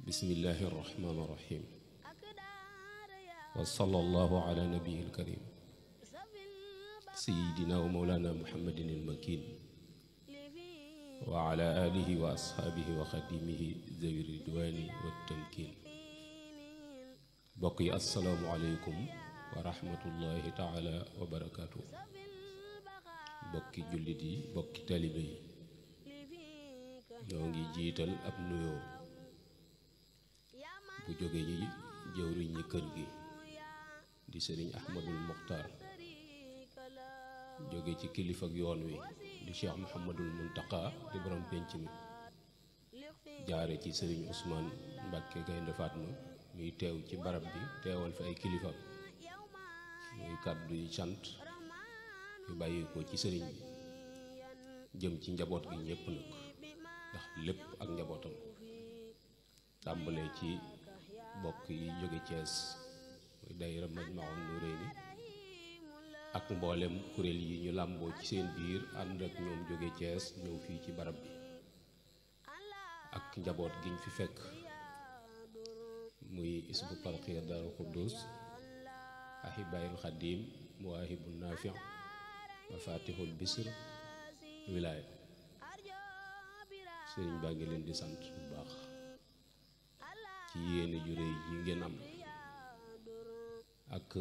bismillahi irrahmani irrahim wa sallallahu ala nabiyil karim sayidina wa mawlana muhammadin ilmakin wa ala alihi wa ashaabihi wa xadimihi zawi ridwani wa tamkin bokk yi assalaamu aleykum wa rahmatullahi taala wa barakaatu bokki jullit yi bokki talibe yi ñoo ngi jiital ab nuyoo bu jóge yi jëwriñ ñi kër gi di sëriñ ahmadul muxtaar jóge ci kilifa ak yoon wi di cheikh muhammadul muntaqa di borom pénc mi jaare ci sëriñ Ousmane Mbàkke Gaynde Fatma muy teew ci barab bi teewal fi ay kilifa muy kàddu yi sant yu bàyyi ko ci sëriñ bi jëm ci njaboot gi ñépp nag ndax lépp ak njabootam tàmbalee ci bokk yi jóge Cees muy daayira Majmahun Nurayni ak mboolem kuréel yi ñu làmboo ci seen biir ànd ak ñoom jóge Cees ñëw fii ci barab bi ak njaboot giñ fi fekk muy isbu tarqiya Daaru Xuddus ahibaayil xadim muwaahibun naafi mafatihul bisr wilaaya sëriñ baa ngi leen di sant bu baax ci yéene ju réy yi ngeen am ak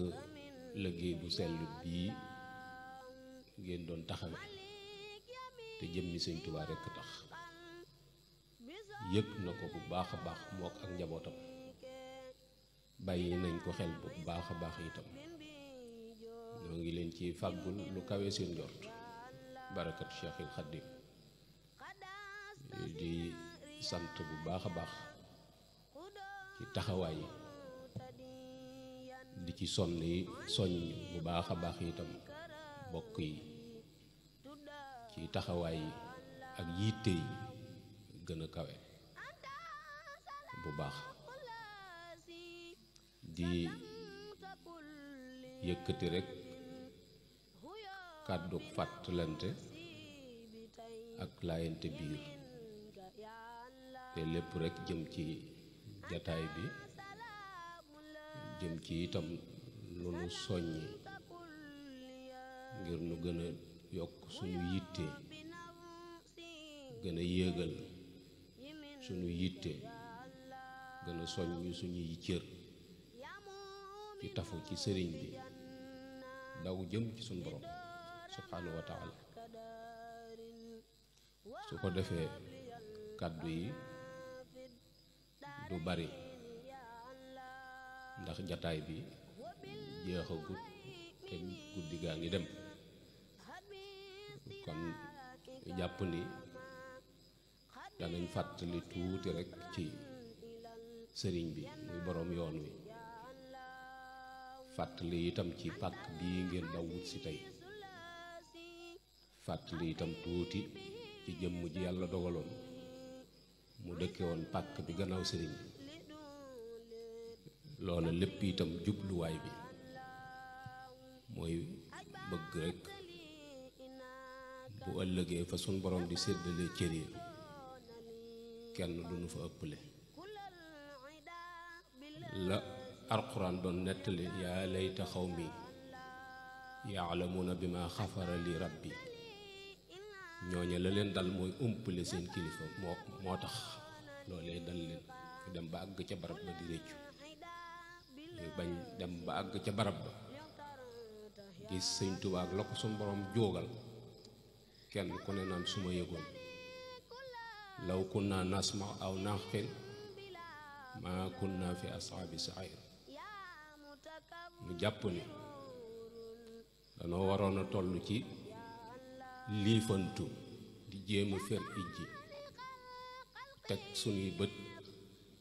liggéey bu sell bii ngeen doon taxawe te jëmmi sëñ Tuubaa rekk tax yëg na ko bu baax a baax mook ak njabootam bàyyi nañ ko xel bu baax a baax itam ñoo ngi leen ci fàggul lu kawe seen njort barakat Cheikhil Xaddim di sant bu baax a baax ci taxawaay di ci soññ bu baax a baax itam bokk yi ci taxawaay ak yitte yi gën a kawe bu baax di yëkkati rekk kàddu fàttalante ak laayante biir te lépp rekk jëm ci jataay bi jëm ci itam lu nu soññi ngir nu gën a yokk suñu yitte gën a yéegal suñu yitte gën a soññ suñuy cër ci tafu ci sëriñ bi daw jëm ci suñu borom subhaanahu wa taala su ko defee kàddu yi du bari ndax jataay bi jeexagut te guddi gaa ngi dem kon jàpp ni danañ fàttali tuuti rekk ci sëriñ bi muy boroom yoon wi fàttali itam ci pàkk bii ngeen daw wut si tey fàttali itam tuuti ci jëmm ji yàlla dogaloon mu dëkke woon pàkk bi gannaaw sëriñ bi loola lépp itam jubluwaay bi mooy bëgg rekk bu ëllëgee fa sun borom di séddale cër yi kenn du nu fa ëpple la alxuraan doon nettali yaa layta xawmi yaalamuuna bi ma xafara li rabbi ñooñe la leen dal mooy umpale seen kilifa moo tax loolee dal leen ñu dem ba àgg ca barab ba di réccu ñu bañ dem ba àgg ca barab ba gis sëñ Tuubaa ak la ko suñ borom jóogal kenn ku ne naan su ma yëgoon law kunna nasma aw naqil ma kunna fi ashaabi sair ñu jàpp ni danoo waroon a toll ci liifantu di jéem a fer ijji teg suñuy bët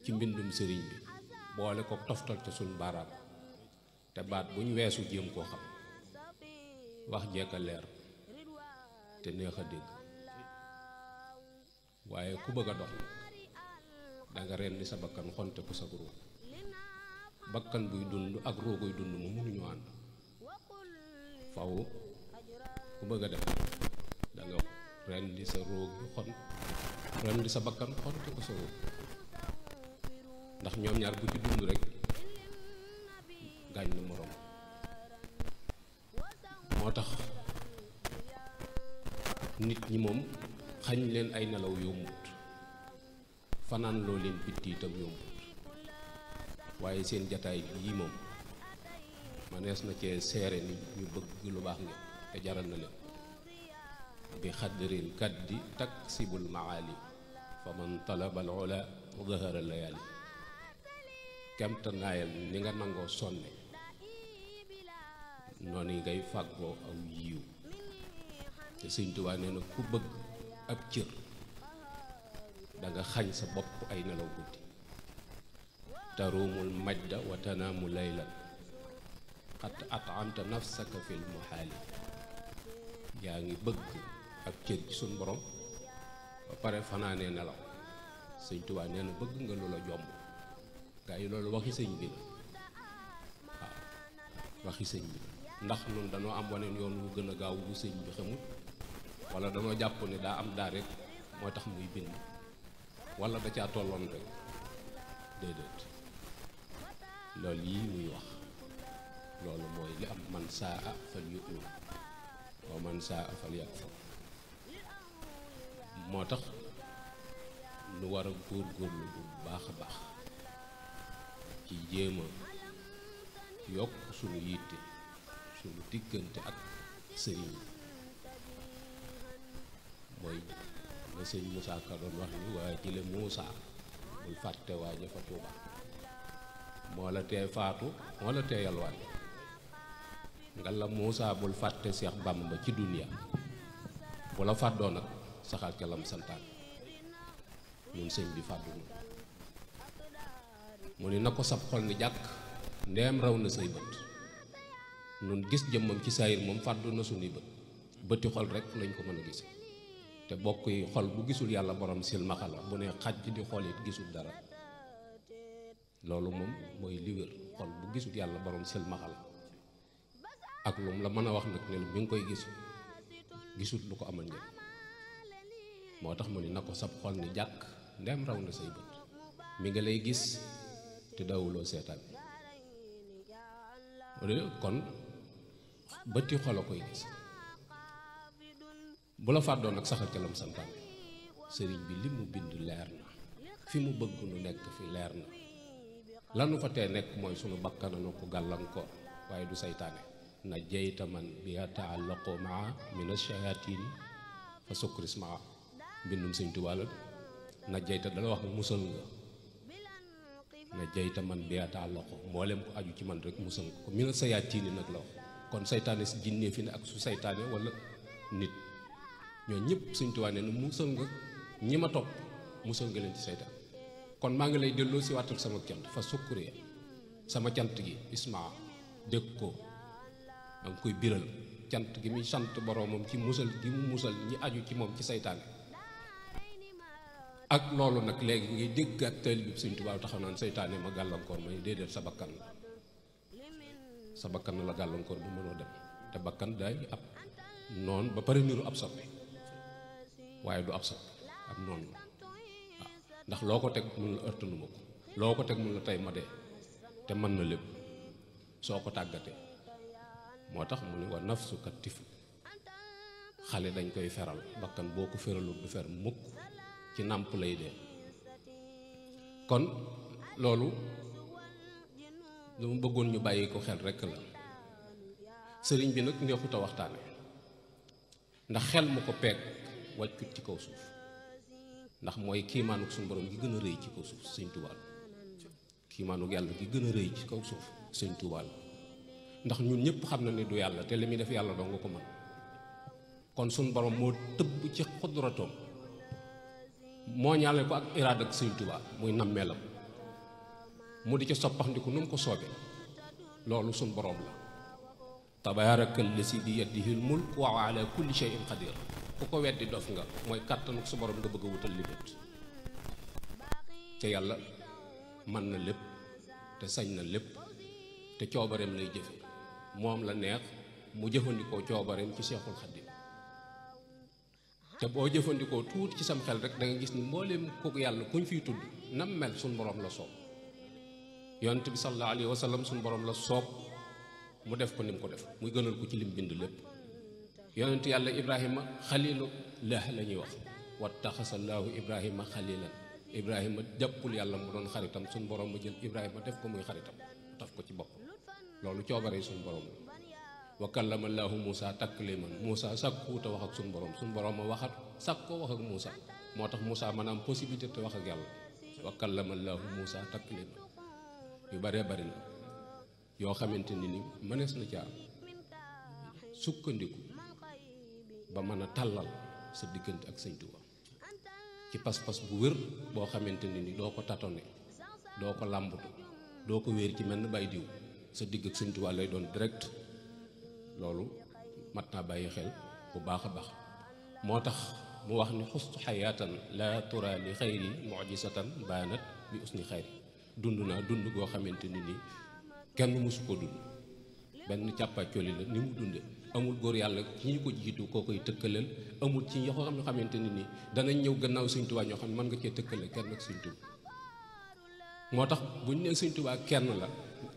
ci mbindum sëriñ bi boole ko toftal ca suñ baaraam te baat buñ weesu jéem koo xam wax jekka leer te neex a dégg waaye ku bëgg a dox nag danga rendi sa bakkan xonte ko sa ruux bakkan buy dund ak ruuguy dund mu mënuñu ànd faw ku bëgg a def danga rendi sa ruugi xon rendi sa bakkan xonte ko sa ruux ndax ñoom ñaar bu ci dund rek gaañ na moroom. moo tax nit ñi moom xañ leen ay nelaw yombut, fanaan loo leen bitti itam yombut, waaye seen jataay yii moom manees na cee seere ni ñu bëgg lu baax ngeen te jaral na leen. bi xadril kaddi taksibul maali fa man talaba al ula dahara layali. kemta naayal ni nga nangoo sonne noonu ngay fàggoo aw yiw. te Sëñ Tuubaa nee na ku bëgg ab cër danga xañ sa bopp ay nelaw guddi. tarumul majda wa tanaamu laylan xat at'amta nafsaka fil muhaali. yaa ngi bëgg ab cër ci suñ borom ba pare fanaanee nelaw. Sëñ Tuubaa nee na bëgg nga lu la jomb. gaa yi loolu waxi sëñ bi la, waaw waxi sëñ bi la. ndax nun dañoo am waneen yoon wu gën a gaaw bu sëñ bi xamul, wala dañoo jàpp ne daa am daa rek moo tax muy bind, wala da caa tolloon rek. déedéet, loolu yii muy wax loolu mooy li am. man saa fal yu'min wa man saa fal yakfur. moo tax nu war a góorgóorlu bu baax a baax ci jéem a yokk sunu yitte, sunu diggante ak sëriñ. mooy la sëñ Moussa Ka doon wax ni waa jile Moussa bul fàtte waa jëfa Tuuba, moo la tee faatu moo la tee yalwaan. nga la Moussa bul fàtte Seex Bàmba ci duniya, bu la fàddoo nag saxal ca lam santaan. ñun sëñ bi fàddu na mu ni na ko sab xol ni jàkk ndeem raw na say bët. nun gis jëmmam ci saayir moom fàddu na sunuy bët, bëti xol rek lañ ko mën a gis. te bokk yi xol bu gisul yàlla borom silmaxa la, bu ne xaj di xool it gisul dara. loolu moom mooy li wér, xol bu gisul yàlla borom silmaxa la. ak lu mu la mën a wax nag ne bi nga koy gis gisul lu ko amal njëriñ. moo tax mu ni na ko sab xol ni jàkk ndeem raw na say bët. mi nga lay gis te dawuloo seetaan. kon bëti xol a koy gis. bu la fàddoo nag saxal ca lam santaan. sëriñ bi li mu bind leer na, fi mu bëgg nu nekk fi leer na. lanu fa tee nekk mooy sunu bakkananu ko gàllankoor, waaye du saytaane. na jeyta man bi yataallaqu maa min ash-shayatin fa sukris maa. mbindum Sëñ Tuubaa la. na jeyta dala wax musal nga. na jeyta man bi yataallaqu mboolem ko aju ci man rek musal nga ko min ash-shayatin nag la wax. kon saytaane si jinnee fi ne ak su saytaane wala nit, ñoo ñëpp Sëñ Tuubaa nee na musal nga ñi ma topp, musal nga leen ci saytaan. kon maa ngi lay delloo si waatal sama cant fa sukkuriya, sama cant gi ismaa dégg ko. danga koy biral cant gi muy sant boroomam ci musal gi mu musal ñi aju ci moom ci saytaane. ak loolu nag léegi ngay dégg ak teel bi Sëñ Tuubaa taxaw naan saytaane ma gàllankoor may déedéet sa bakkan la. sa bakkan la gàllankoor bu mënoo dem. te bakkan day ab noon ba pare niru ab soppi, waaye du ab soppi ab noon la. waaw ndax loo ko teg mun la ërtanuma ko, loo ko teg mun la tey ma dee, te mën na lépp soo ko tàggatee. moo tax mu ni wa nafsu kat tifl. xale dañ koy feral, bakkan boo ko feralul du fer mukk, ci nàmp lay dee. kon loolu lu mu bëggoon ñu bàyyi ko xel rekk la. sëriñ bi nag neexut a waxtaane, ndax xel mu ko peeg wàccut ci kaw suuf. ndax mooy kiimaanuk suñu borom gi gën a rëy ci kaw suuf Sëñ Tuubaa. kiimaanuk yàlla gi gën a rëy ci kaw suuf Sëñ Tuubaa. ndax ñun ñëpp xam na ne du yàlla, te li muy def yàlla doo nga ko mën. kon suñ borom moo tëbb ci xudratoom moo ñaale ko ak iraada ak Sëñ Tuubaa muy nammeelam, mu di ci soppaxndiku nu mu ko soobee. loolu suñ borom la. tabaarakal lasi bi yadihil mulk wa ala kulli shay'in qadir. ku ko weddi dof nga, mooy kàttanu su borom nga bëgg a wutal limite. te yàlla mën na lépp te sañ na lépp te coobareem lay jëfe. moom la neex mu jëfandikoo coobareem ci Seexul Xadiim. te boo jëfandikoo tuuti ci sam xel rek da nga gis ni mbooleem kooku yàlla kuñ fiy tudd nam mel suñ borom la soob. yonent bi sallallahu alayhi wa sallam suñu borom la soob mu def ko ni mu ko def muy gënal ko ci lim bind lépp. yonent yàlla Ibrahima xalilu lah la ñuy wax wattaxasallaahu Ibrahima xalilan. Ibrahima jàppul yàlla mu doon xaritam suñu borom ma jël Ibrahima def ko muy xaritam taf ko ci bopp loolu coobare suñu borom la. wa kallama llaahu Muusa takliman Muusa sàkkuwut a wax ak suñu borom ma waxat sàkk ko wax ak Muusa moo tax Muusa maanaam possibilité te wax ak yàlla. wa kallama llaahu Muusa takliman yu baree bari la yoo xamante ni mënees na caa sukkandiku ba mën a tàllal sa diggante ak Sëñ Tuubaa ci pas-pas bu wér boo xamante ni doo ko tatone doo ko làmbatu doo ko wéer ci mel ni bay diw sa digg ak Sëñ Tuubaa lay doon direct. loolu mat naa bàyyi xel bu baax a baax moo tax mu wax ni xustu xayaatan la tura li xayri mujisatan baanat bi usni xayri dund naa dund goo xamante ni kenn mësu ko dund benn càppaacoli la ni mu dunde amul góor yàlla ci ñi ko jiitu koo koy tëkkaleel amul ci ñoo xam ne xamante ni danañ ñëw gannaaw Sëñ Tuubaa ñoo xam ne mën nga cee tëkkale kenn ak Sëñ Tuubaa moo tax buñ ne Sëñ Tuubaa kenn la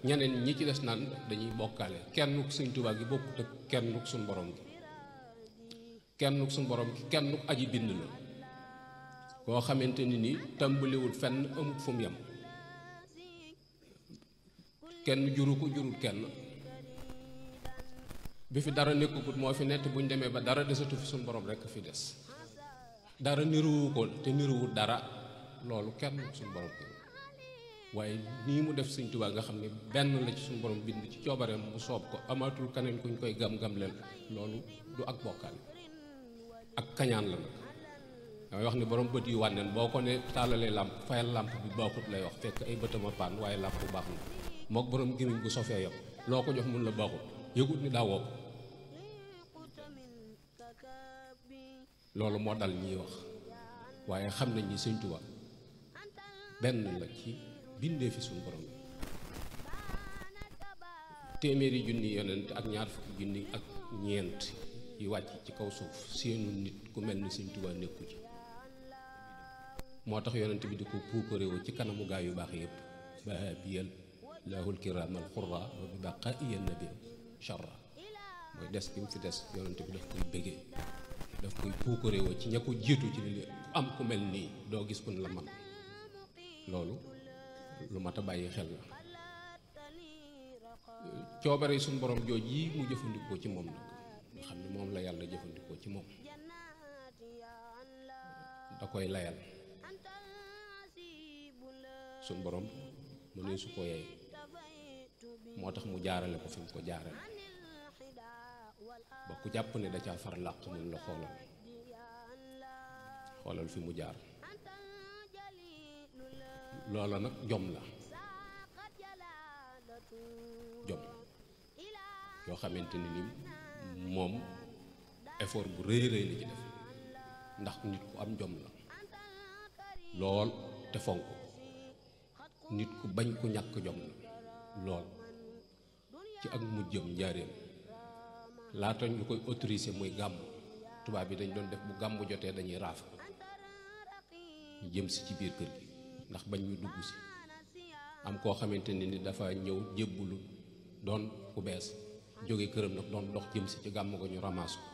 ñeneen ñi ci des naan dañuy bokkaale kennuk Sëñ Tuubaa gi bokkut ak kennuk suñ borom gi kennuk suñ borom gi kennuk aji bind la koo xamante ni tàmbaliwul fenn amut fu mu yem kenn juru ko jurul kenn bi fi dara nekkugut moo fi nett buñ demee ba dara desatu fi suñ borom rekk fi des dara niruwu ko te niruwul dara loolu kennuk suñ borom gi waaye nii mu def Sëñ Tuubaa nga xam ne benn la ci suñu borom bind ci coobareem bu soob ko amaatul keneen kuñ koy gam-gam leen loolu du ak bokkaale ak kañaan la nag damay wax ni borom bët yu wànneen boo ko ne tàllalee làmp fayal làmp bi baaxut lay wax fekk ay bëtama paan waaye làmp bu baax na mook borom gémmiñ gu sofee yam loo ko jox mun la baaxut yëgut ni daawoo ko loolu moo dal ñiy wax waaye xam nañ ni Sëñ Tuubaa benn la ci bindee fi suñu borom téeméeri junni yonent ak ñaar fukki junni ak ñeent yi wàcc ci kaw suuf seenu nit ku mel ni Sëñ Tuubaa nekku ci moo tax yonent bi di ko puukaréewu ci kanamu gaa yu baax yëpp bahabiyal lahul kiraamal xurra wa bi baqaa'iyal nabi sharra mooy des gi mu fi des yonent bi daf koy bëggee daf koy puukaréewu ci ña ko jiitu ci li ku am ku mel nii doo gis kun la man loolu lu mat a bàyyi xel la coobare suñu borom jooj yi mu jëfandikoo ci moom nag nga xam ne moom la yàlla jëfandikoo ci moom da koy layal suñu borom mu ne su ko yey moo tax mu jaarale ko fi mu ko jaarale ba ku jàpp ne da caa far làq mun la xoolal fi mu jaar loola nag jom la jom yoo xamante ni moom effort bu rëy rëy la ci def ndax nit ku am jom la lool te fonk nit ku bañ ku ñàkk jom la lool ci ak mujjëm njaareem laata ñu koy autorisé muy gàmm tubaab bi dañ doon def bu gàmm jotee dañuy raaf ñu jëm si ci biir kër gi ndax bañ ñu dugg si am koo xamante ni dafa ñëw jébbulu doon ku bees jóge këram nag doon dox jëm si ci gàmm ko ñu ramaas ko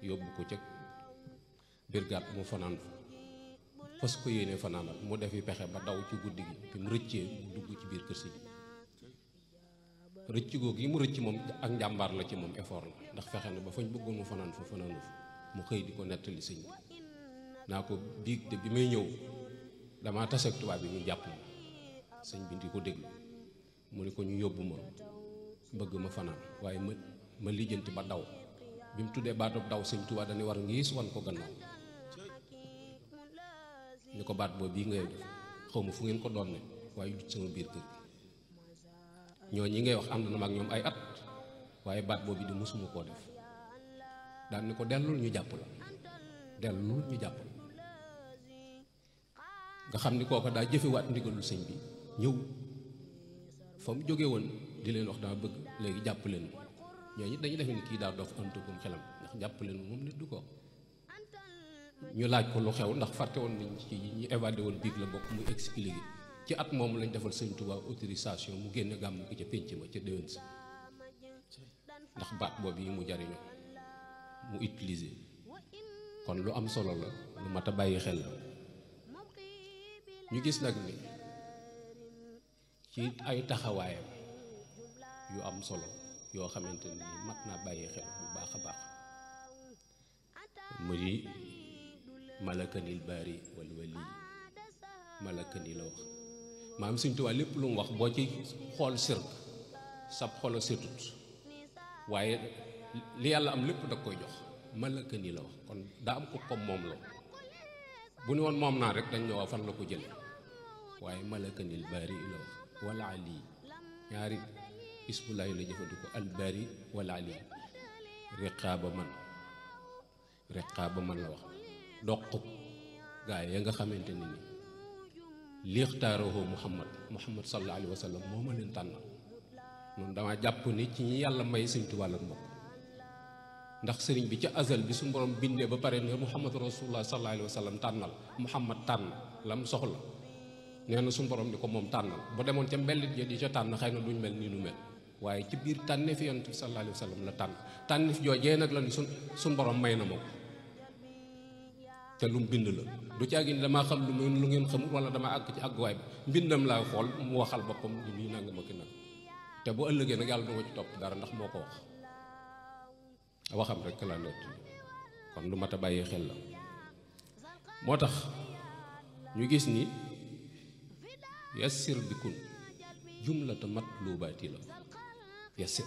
yóbbu ko ca brigade mu fanaan fa fas ko yéene fanaanal mu defi pexe ba daw ci guddi gi bi mu rëccee mu dugg ci biir kër si rëcc googu yi mu rëcc moom ak njàmbaar la ci moom effort la ndax fexe na ba fañ bëggoon mu fanaan fa fanaanu fa mu xëy di ko nettali sëñ bi naa ko biig de bi may ñëw damaa taseeg tubaab bi ñu jàpp ma sëñ bi di ko déglu mu ne ko ñu yóbbu ma bëgg ma fanaan waaye ma lijjanti ba daw bi mu tuddee baatub daw sëñ tubaab dañuy war ngiis wan ko gannaaw ni ko baat boobu bii ngay def xaw ma fu ngeen ko doon ne waaye du sama biir kër ñoo ñi ngay wax ànd na ma ak ñoom ay at waaye baat boobu di mësuma koo def daan ni ko dellul ñu jàpp la dellul ñu jàpp la nga xam ni kooka daa jëfewaat ndigalul sëñ bi ñëw fa mu jóge woon di leen wax dama bëgg léegi jàpp leen ñooñu dañuy defe ni kii daal doof antugum xelam ndax jàpp leen moom nit du ko ñu laaj ko lu xew ndax fàtte woon nañ ci ñi évadé woon biig la bokk muy expliqué ci at moomu lañ defal sëñ Tuubaa autorisation mu génne gàmm gi ca pénc ma ca déwén si ndax baat boobu yi mu jariñoo mu utiliser kon lu am solo la lu mat a bàyyi xel la ñu gis nag ni ci ay taxawaayam yu am solo yoo xamante ni mat naa bàyyi xel bu baax a baax mu di malakanil baari wal wali malakani la wax maam Sëñ Tuubaa lépp lu mu wax boo ci xool sirk sab xolo setut waaye li yàlla am lépp da koy jox malakani la wax kon daa am ko comme moom la bu ni woon moom naa rek dañ ñëw fan la ko jële waaye malakanil baari la wax wala ali ñaari isbulaay la jëfandikoo al baari wala ali riqaaba man la wax doq gaa ya nga xamante ni ni lixtaaroo muhammad sallallahu alayhi wa sallam moo ma leen tànnal noonu dama jàpp ni ci ñi yàlla may Sëñ Tuubaa la mbokk ndax sëriñ bi ca azal bi suñu borom bindee ba pare ne muhammad rasulullah sallallahu alayhi wa sallam tànnal muhammad tànn lam soxla nee na suñu borom di ko moom tànnal bu demoon ca mbellit ya di ca tànn xëy na duñ mel nii nu mel waaye ci biir tànneef yonent bi sallallahu alayhi wa sallam la tànn tànneef joojee nag la ni suñ borom may na ma ko te lu mu bind la du caagi ni damaa xam lu ngeen xamul wala dama àgg ci àgguwaay bi mbindam laa xool mu waxal boppam li nii nanga ma ki nag te bu ëllëgee nag yàlla du ma ci topp dara ndax moo ko wax waxam rek la nett kon lu mat a bàyyi xel la moo tax ñu gis ni yassir bi kun jumlata matlubaati la yassir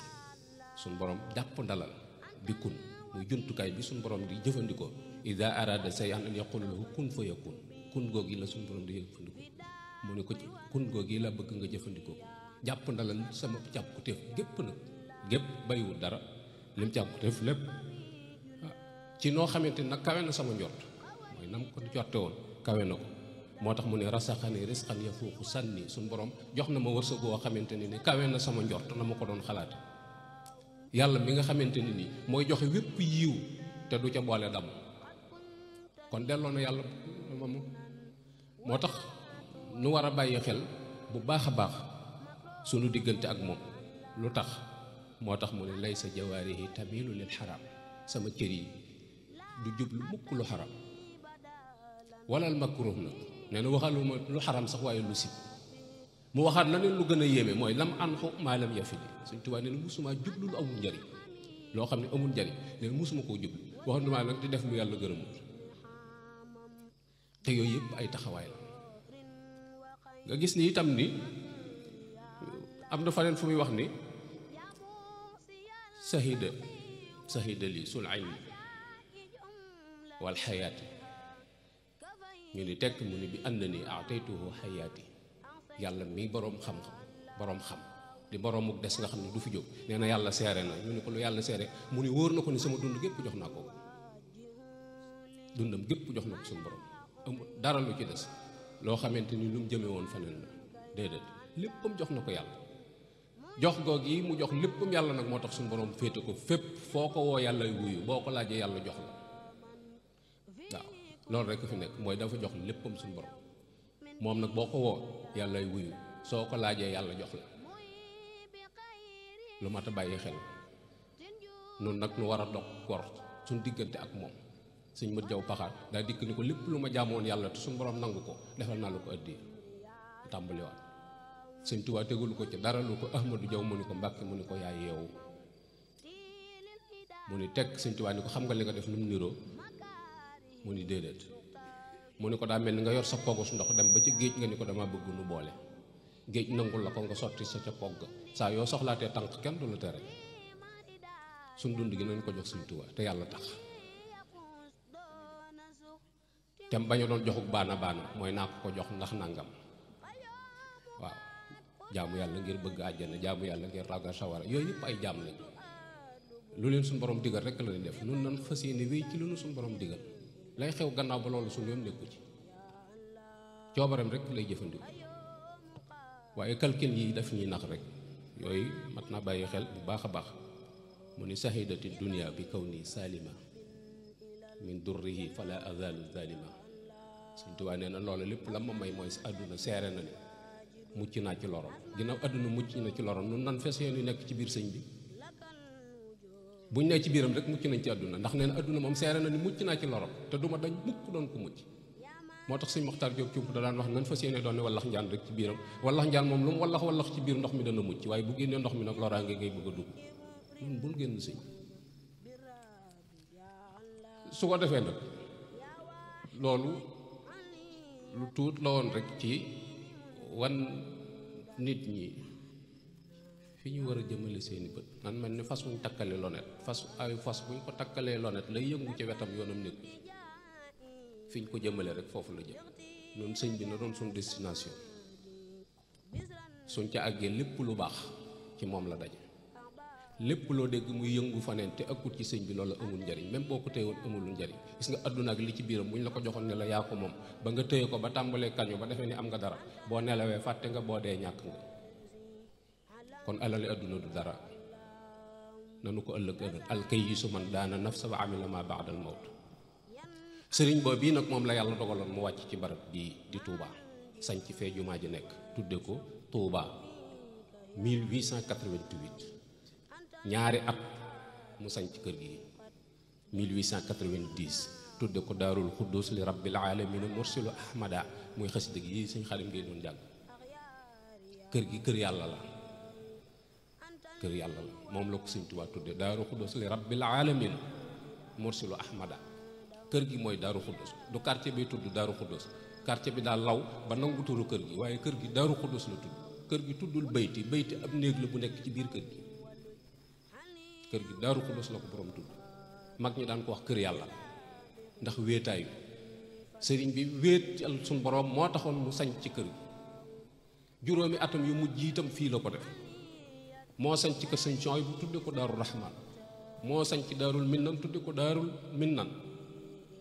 suñ borom jàpp ndalal bi kun muy jumtukaay bi suñ borom di jëfandikoo ida arada say an yaqulu lahu kun fa yakun kun googi la suñ borom di jëfandikoo mu ne ko ci kun googi la bëgg nga jëfandikoo jàpp ndalal sama càpkutéef gépp nag gépp bayiwul dara lim càpkutéef lépp ci noo xamante nag kawe na sama njort mooy nam ko jorte woon kawe na ko moo tax mu ne rasaxani risqan yafuuqu sànni suñ borom jox na ma wërsëg woo xamante ni kawe na sama njort na ma ko doon xalaat yàlla mi nga xamante ni nii mooy joxe wépp yiw te du ca boole dam kon delloo na yàlla moom moo tax nu war a bàyyi xel bu baax a baax sunu diggante ak moom lu tax moo tax mu ne laysa jawaarihi tamilu lil xaraam sama cër yi du jublu mukk lu xaram walal makruh nag nee na waxaluma lu xaram sax waaye lu sib mu waxaat na ne lu gën a yéeme mooy lam an xu maalam yafili Sëñ Tuubaa nee na musuma jublu lu amul njariñ loo xam ne amul njariñ nee na musuma koo jublu waxandumaa nag di def lu yàlla gërëmul te yooyu yëpp ay taxawaay la nga gis ni itam ni am na faneen fu muy wax ni sahida li sul ilmi wal xayaati ñu ni tekk mu ni bi ànd ni ataytuhu xayaati yàlla mi boroom xam-xam boroom xam di boroomu des nga xam ne du fi jóg nee na yàlla seere na ñu ni ko lu yàlla seere mu ni wóor na ko ni sama dund gépp jox naa ko dundam gépp jox na ko suñu borom amul dara lu ci des loo xamante ni lu mu jëme woon faneen la déedéet léppam jox na ko yàlla jox goog yi mu jox léppam yàlla nag moo tax suñu borom féete ko fépp foo ko woo yàlla wuyu boo ko laajee yàlla jox la waaw loolu rek fi nekk mooy dafa jox léppam suñu borom moom nag boo ko woo yàlla wuyu soo ko laajee yàlla jox la lu mat a bàyyi xel noonu nag nu war a dog gor suñ diggante ak moom suñ mët jaw paxaat daa dikk ni ko lépp lu ma jaamoon yàlla te suñu borom nangu ko defal naa la ko addi tàmbaliwaat Sëñ Tuubaa tegulu ko ci dara lu ko Ahmadu Jaw mu ni ko Mbàkke mu ni ko yaay yeewu mu ni teg Sëñ Tuubaa ni ko xam nga li nga def nu mu niroo mu ni déedéet mu ni ko daa mel ni nga yor sa pogos ndox dem ba ci géej nga ni ko dama bëgg nu boole géej nangul la ko nga sotti sa ca pogg saa yoo soxlaatee tànk kenn du la tere suñ dund gi nañ ko jox Sëñ Tuubaa te yàlla tax tem bañu doon joxuk baana mooy naa ko jox ndax nangam waaw jaamu yàlla ngir bëgg àjjana jaamu yàlla ngir ragal sawara yooyu yëpp ay jaam lañ lu leen suñu borom digal rek la ñuy def nun nan fas yéene wéy ci lu nu suñu borom digal lay xew gannaaw ba loolu suñu yoon nekku ci coobaram rek lay jëfandiku waaye calcul yi daf ñuy nax rek yooyu mat na bàyyi xel bu baax a baax mu ni sahidati dunia bi kaw nii salima min durrihi fala azalu zalima Sëñ Tuubaa nee na loolu lépp la ma may mooy àdduna seere na ni mucc naa ci lorom ginnaaw àdduna mucc na ci lorom nun nan fes yéen nekk ci biir sëñ bi buñ ne ci biiram rek mucc nañ ci àdduna ndax nee na àdduna moom seere na ni mucc naa ci lorom te duma dañ mukk doon ko mucc moo tax sëñ Moxtaar Jóob Cuub da daan wax nan fas yéene doon ne wallax njaan rek ci biiram wallax njaan moom lu mu wallax ci biir ndox mi dana mucc waaye bu génnee ndox mi nag loraange ngay bëgg a dugg ñun bul génn sëñ su ko defee nag loolu lu tuut la woon rek ci wan nit ñi fi ñu war a jëmale seeni bët nan mel ni fas wuñ takkale lonet fas buñ ko takkalee lonet lay yëngu ci wetam yoonam nekku fi ñu ko jëmale rek foofu la jëm noonu sëñ bi na doon suñ destination suñ ca àggee lépp lu baax ci moom la daje lépp loo dégg muy yëngu faneen te ëkkut ci sëñ bi loolu amul njariñ même boo ko téyewoon amul njariñ gis nga àdduna ak li ci biiram bu ñu la ko joxoon ne la yaa ko moom ba nga téye ko ba tàmbalee kañu ba defee ni am nga dara boo nelawee fàtte nga boo dee ñàkk nga kon alali àdduna du dara nanu ko ëllëg alkayisu man daana nafsa wa amila ma ba'dal mawt sëriñ boobu bii nag moom la yàlla dogaloon mu wàcc ci barab bii di Touba sañ ci fee jumaa ji nekk tudde ko Touba 1888 ñaari at mu sañ ci kër gi 1890 tudde ko daarul xuddus li rabbil alamin mursilu ahmada muy xasida gi yi sëñ Xaadim ngay doon jàng kër gi kër yàlla la moom la ko sëñ Tuubaa tudde daarul xuddus li rabbil alamin mursilu ahmada kër gi mooy daaru xuddus du quartier bi tudd daaru xuddus quartier bi daal law ba nangu turu kër gi waaye kër gi daaru xuddus la tudd kër gi tuddul bayti ab néeg la bu nekk ci biir kër gi daaru xuddus la ko borom tudd mag ñi daan ko wax kër yàlla ndax wéetaayu sëriñ bi wéetal suñ borom moo taxoon mu sañ ci kër gi juróomi atam yu mujj itam fii la ko def moo sañ ci kër sëñ Suhaybu bu tudde ko daaru rahman moo sañ ci daarul minnan tudde ko daarul minnan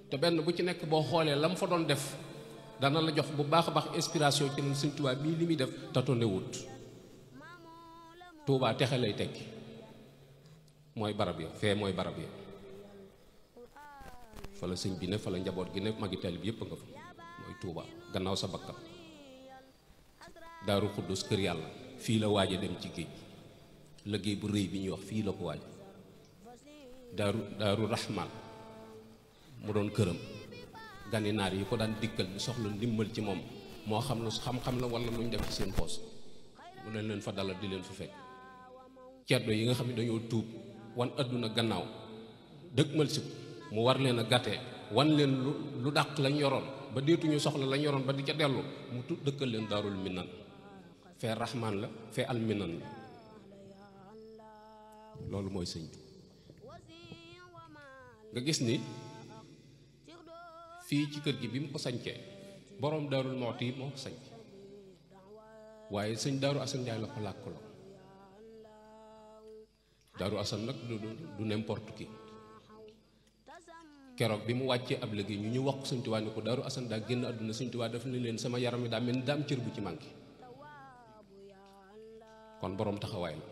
te benn bu ci nekk boo xoolee la mu fa doon def dana la jox bu baax a baax inspiration ci noonu sëñ Tuubaa bii li muy def tatone wut Tuubaa texe lay tekki mooy barab ya fee mooy barab ya fa la sëñ bi ne fa la njaboot gi ne magi taalib yépp nga fa mooy Tuubaa gannaaw sa bakkan daaru xuddus kër yàlla fii la waaja dem ci géej liggéey bu rëy bi ñuy wax fii la ko waaj daaru rahman mu doon këram gani naar yi ko daan dikkal bi soxla ndimbal ci moom moo xam lu xam-xam la wala lu ñu def ci seen poos mu ne leen fa dalal di leen fa fekk ceddo yi nga xam ne dañoo tuub wan àdduna gannaaw dëgmal si mu war leen a gàttee wan leen lu dàq lañ yoroon ba deetuñu soxla lañ yoroon ba di ca dellu mu dëkkal leen daarul minan fee rahman la fee al minan la loolu mooy sëñ bi nga gis ni fii ci kër gi bi mu ko sañcee boroom daarul Muxti yi moo ko sañc waaye sëñ daaru Asan Njaay la ko làkkaloo daaru Asan nag du n'importe qui keroog bi mu wàccee ab liggéey ñu wax sëñ Tuubaa ni ko daaru Asan daa génn àdduna sëñ Tuubaa daf ne leen sama yaram yi daa mel ni daa am cër bu ci manqué kon boroom taxawaay la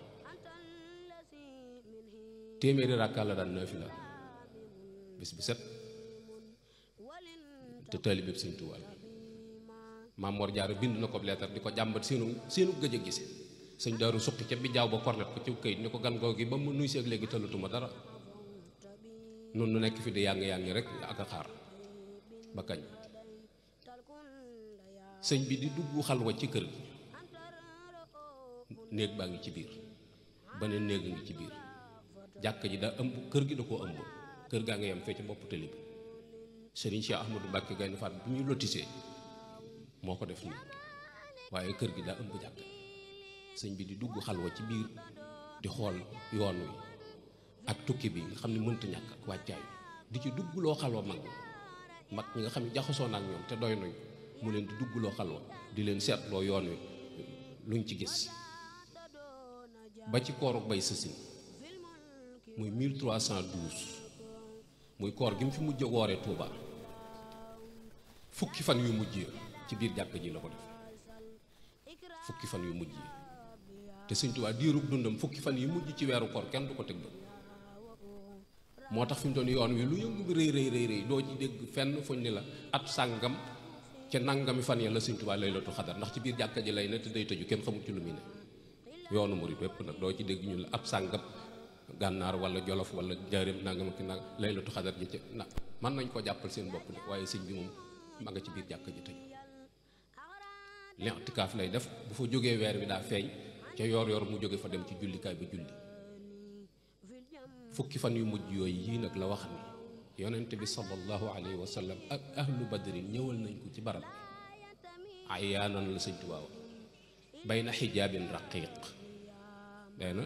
téeméeri rakka la daan naafila bis bi set te taalibe bi sëñ Tuubaa Maam Mor Jaara bind na ko leetar di ko jàmbat seenu gëj a gise sëñ daaru suqi ca bi jaaw ba kornet ko ci këyit ni ko gan goo gi ba mu nuy seeg léegi tëlatuma dara noonu nu nekk fi di yàng-yàng rek ak a xaar ba kañ sëñ bi di dugg xalwa ci kër gi néeg baa ngi ci biir beneen néeg a ngi ci biir jàkk ji daa ëmb kër gi da koo ëmb kër gaa ngi yem fee ci bopp tëli bi Sëriñ Cheikh Ahmadou Mbacké Gaynde Fatma bi muy lotissé moo ko def nii waaye kër gi daa ëmb jàkk sëñ bi di dugg xalwa ci biir di xool yoon wi ak tukki bi nga xam ne mënta ñàkk ak wàccaay di ci duggloo xalwa mag ñi nga xam ne jaxasoo na ak ñoom te doy nañ mu leen di duggloo xalwa di leen seetloo yoon wi luñ ci gis ba ci kooru bay sësin muy 1312 muy koor gi mu fi mujj wooree Touba fukki fan yu mujj ci biir jàkk ji la ko def fukki fan yu mujj te Sëñ Tuubaa diirub dundam fukki fan yu mujj ci weeru koor kenn du ko teg moo tax fi mu doon yoon wi lu yëngu bi rëy doo ci dégg fenn fuñ ni la at sàngam ca nangami fan ya la Sëñ Tuubaa laylatul xadar ndax ci biir jàkka ji lay ne te day tëju kenn xamul ci lu muy ne yoonu murid wépp nag doo ci dégg ñu la ab sàngam gànnaar wala jolof wala njaareem nangam ak nag laylatul xadar ji ca na mën nañ ko jàppal seen bopp de waaye sëñ bi moom ma nga ci biir jàkka ji tëju l'intikaaf lay def bu fa jógee weer wi daa feeñ ca yor mu jóge fa dem ci jullikaay ba julli fukki fan yu mujj yooyu yii nag la wax ni yonent bi sallallahu alayhi wa sallam ak ahlu badrin ñëwal nañ ko ci barab ay yaanan la Sëñ Tuubaa bayna xijaabin raqiiq nee na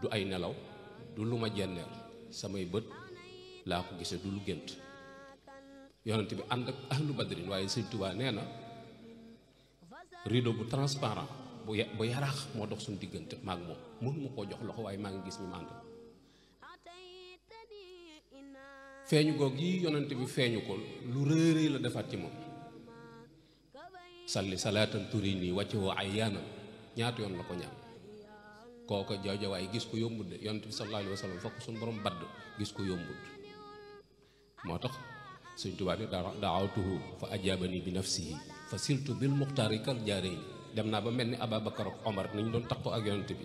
du ay nelaw du lu ma jenneer samay bët laa ko gise du lu gént yonent bi ànd ak ahlu badrin waaye Sëñ Tuubaa nee na rideau bu transparent bu yaraax moo dox suñu diggante maag moom mënuma koo jox loxo waaye maa ngi gis ñu mànd feeñu goog yi yonent bi feeñu ko lu rëy la defaat ci moom salli salaatan turini wàcce woo ay yaanam ñaata yoon la ko ñaan kooko jawjawaay gis ko yombut de yonent bi sallallahu alayhi wa sallam fokk suñu borom badd gis ko yombut moo tax Sëñ Tuubaa ni daawatuhu fa ajaabani bi nafsihi fa siltu bil muxtaari kal jaarayni dem naa ba mel ni Ababakar ak Omar ni ñu doon takkoo ak yonent bi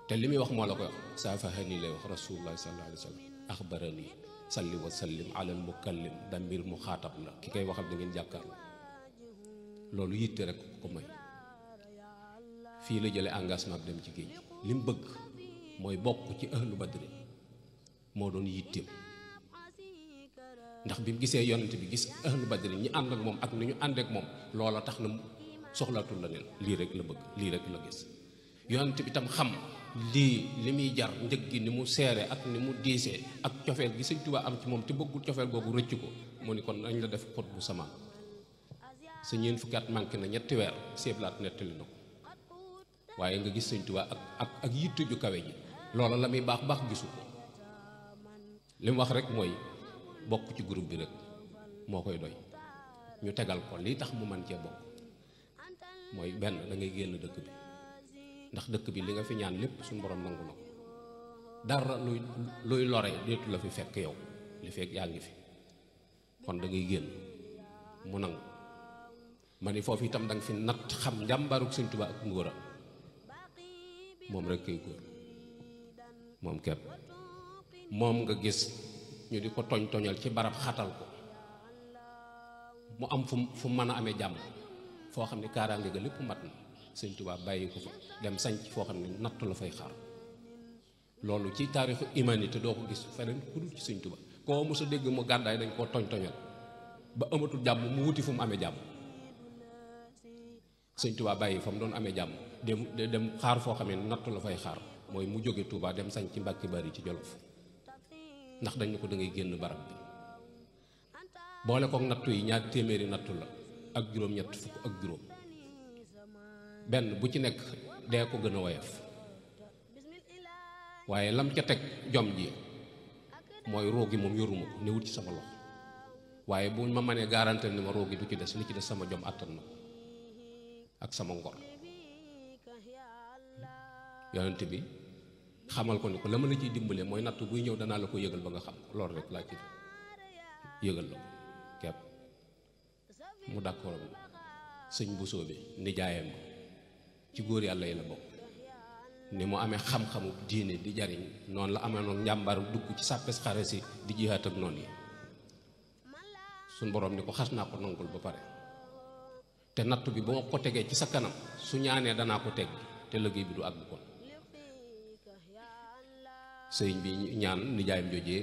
te li muy wax moo la koy wax saafahani lay wax rasulullah sallallahu alayhi wa sallam axbarani salli wa sallim ala al mukallim damir mu xaatab la ki koy waxal da ngeen jàkkaar loolu yitte rek ko may fii la jële engagement bi dem ci géej li mu bëgg mooy bokk ci ahlu badri moo doon yitteem ndax bi mu gisee yonent bi gis ahlu badri ñi ànd ak moom ak ni ñu ànd ak moom loola tax na soxlaatul la neen lii rek la bëgg lii rek la gis yonent bi tam xam lii li muy jar njëg gi ni mu seere ak ni mu diisee ak cofeel gi Sëñ Tuubaa am ci moom te bëggul cofeel googu rëcc ko mu ni kon nañ la def xut bu samaan sa ñeent fukki at manqué na ñetti weer seeblaat nettali na ko waaye nga gis Sëñ Tuubaa ak yitte ju kawe ji loola la muy baax baax gisu ko li mu wax rek mooy bokk ci groupe bi rek moo koy doy ñu tegal ko lii tax mu man cee bokk mooy benn da ngay génn dëkk bi ndax dëkk bi li nga fi ñaan lépp suñu borom nangu na ko dara luy lore deetu la fi fekk yow li fekk yaa ngi fi kon da ngay génn mu nangu ma ni foofu itam da nga fi natt xam njàmbaarug Sëñ Tuubaa ak ngóora moom rek kay góor moom képp moom nga gis ñu di ko toñal ci barab xatal ko mu am fu mën a amee jàmm foo xam ne kaaraange ga lépp mat na Sëñ Tuubaa bàyyi ko fa dem sanc foo xam ne nattu la fay xaar loolu ci taarixu humanité doo ko gis feneen ku dul ci Sëñ Tuubaa koo mos a dégg mu gàddaay dañ koo toñal ba amatul jàmm mu wuti fu mu amee jàmm Sëñ Tuubaa bàyyi fa mu doon amee jàmm dem xaar foo xam ne nattu la fay xaar mooy mu jóge Tuubaa dem sanc ci Mbàkke Bari ci Jolof ndax dañ ko da ngay génn barab bi boole kook nattu yi ñaar téeméeri nattu la ak juróom-ñett fukk ak juróom benn bu ci nekk dee ko gën a woyof waaye lam ca teg jom ji mooy roogi moom yoruma ko newut ci sama loxo waaye bu ma mënee garantir ni ma roogi du ci des li ci des sama jom àttan na ko ak sama ngor yonent bi xamal ko ni ko la ma la ciy dimbale mooy nattu buy ñëw danaa la ko yëgal ba nga xam ko loolu rek laa ci yëgal la ko kepp mu d'accord sëñ Bousso bi nijaayam ci góor yàlla yi la bokk ni mu amee xam-xamu diine di jariñ noonu la amee noonu njàmbaar dugg ci sàppes xare si di jihaat ak noonu yi suñ borom ni ko xas naa ko nangul ba pare te nattu bi ba ma ko tegee ci sa kanam su ñaanee danaa ko teg te liggéey bi du àgg kon sëriñ bi ñaan nijaayam joojee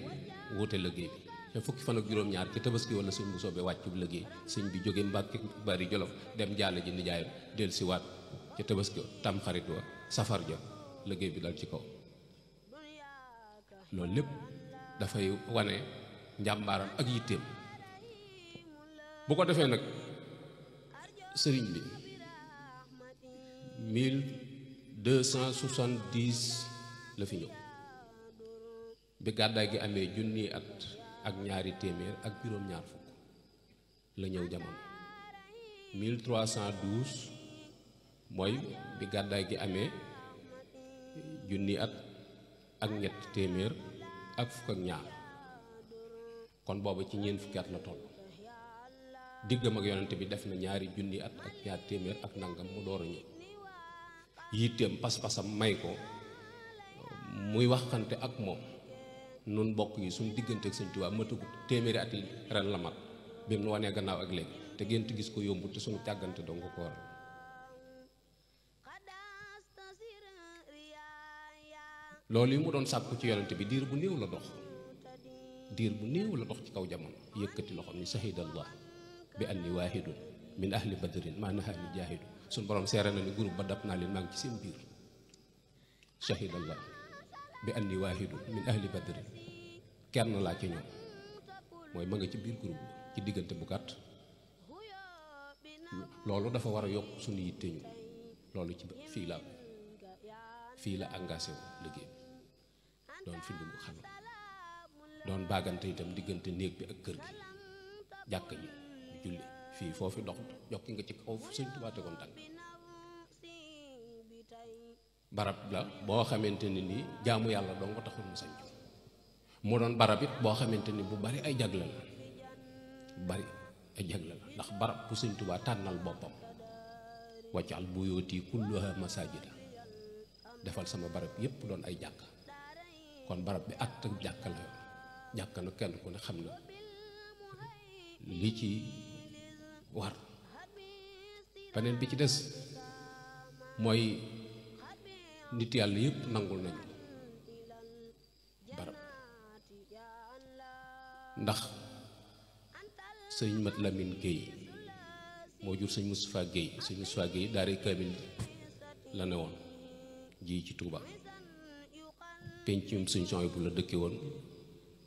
wuute liggéey bi te fukki fan ak juróom-ñaar ci tabaski wala sëñ bu soobee wàccu liggéey sëñ bi jóge Mbàkke Bari Jolof dem jaale ji nijaayam del si waat ca tabaski tam xarit wa safar ja liggéey bi dal ci kaw loolu lépp dafay wane njàmbaaram ak yitteem bu ko defee nag sëriñ bi 1270 la fi ñëw bi gàddaay gi amee junni at ak ñaari téeméer ak juróom-ñaar fukk la ñëw jamono 1312 mooy bi gàddaay gi amee junni at ak ñett téeméer ak fukk ak ñaar kon boobu ci ñeent fukki at la toll diggam ak yonent bi def na ñaari junni at ak ñaar téeméer ak nangam mu door a ñëw yitteem pas-pasam may ko muy waxante ak moom nun bokk yi suñ diggante ak Sëñ Tuubaa matagut téeméeri at yi ren la mat bi mu wanee gannaaw ak léegi te gént gis ko yombul te suñu càggante dong ko waral loolu yi mu doon sàkku ci yonent bi diir bu néew la dox ci kaw jamono yëkkati loxoom ni sahidallah bi anni waahidun min ahli badrin maa nahaani jaahidu suñ borom seere na ni groupe ba dab naa leen maa ngi ci seen biir sahidallah bi anni waahidun min ahli badrin kenn laa ci ñoom mooy ma nga ci biir groupe ci diggante bu gàtt loolu dafa war a yokk suñu yitte ñu loolu ci fii la engagé wu liggéey doon fi lu mu xam doon bàggante itam diggante néeg bi ak kër gi jàkk ji julli fii foofu dox jokki nga ci kaw Sëñ Tuubaa tegoon tànk barab la boo xamante ne nii jaamu yàlla doo nga taxul mu sañc mu doon barab it boo xamante ni bu bari ay jagle la ndax barab bu Sëñ Tuubaa tànnal boppam waccal buyuti kulluha masajida defal sama barab yépp doon ay jàkk kon barab bi at ak jàkk la jàkk na kenn ku ne xam na li ci war beneen bi ci des mooy nit yàlla yépp nangul nañu barab ndax sëñ Mat Lamin Géey moo jur sëñ Moustapha Géey daara kaamil la ne woon ji ci Touba pencum sëñ Souhaïbou bu la dëkke woon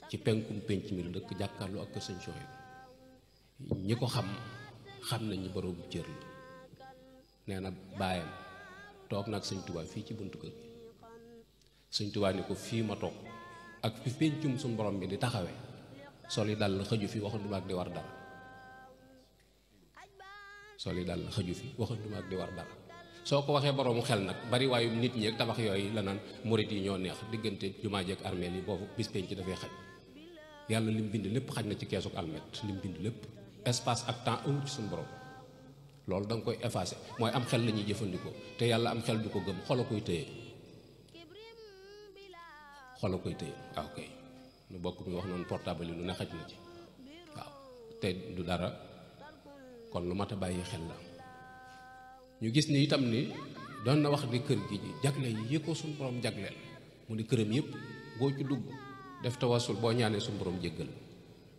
ci penkum penc mi la dëkk jàkkaarloo ak kër sëñ Souhaïbou ñi ko xam nañ ñi borobu cër la nee na baayam toog nag sëñ Touba fii ci buntu kër gi sëñ Touba ni ko fii ma toog ak fi pencum suñ borom bi di taxawe sol yi dal la xëju fi waxanduma ak di war dara di war dara soo ko waxee boroomu xel nag bari waayu nit ñi ak tabax yooyu la naan murit yi ñoo neex diggante jumaa ji ak armeel yi boobu bis penc dafay xaj yàlla lim bind lépp xaj na ci keesuk almet lim bind lépp espace ak temps amul ci suñu borom loolu da nga koy effacé mooy am xel la ñuy jëfandikoo te yàlla am xel du ko gëm xol a koy téye waaw kay nu bokk mi wax noonu portable yi lu ne xaj na ci waaw te du dara kon lu mat a bàyyi xel la ñu gis ni itam ni doon na wax ni kër gi jagle yi ko suñu borom jagleel mu ni këram yëpp boo ci dugg def tawasul boo ñaanee suñu borom jéggal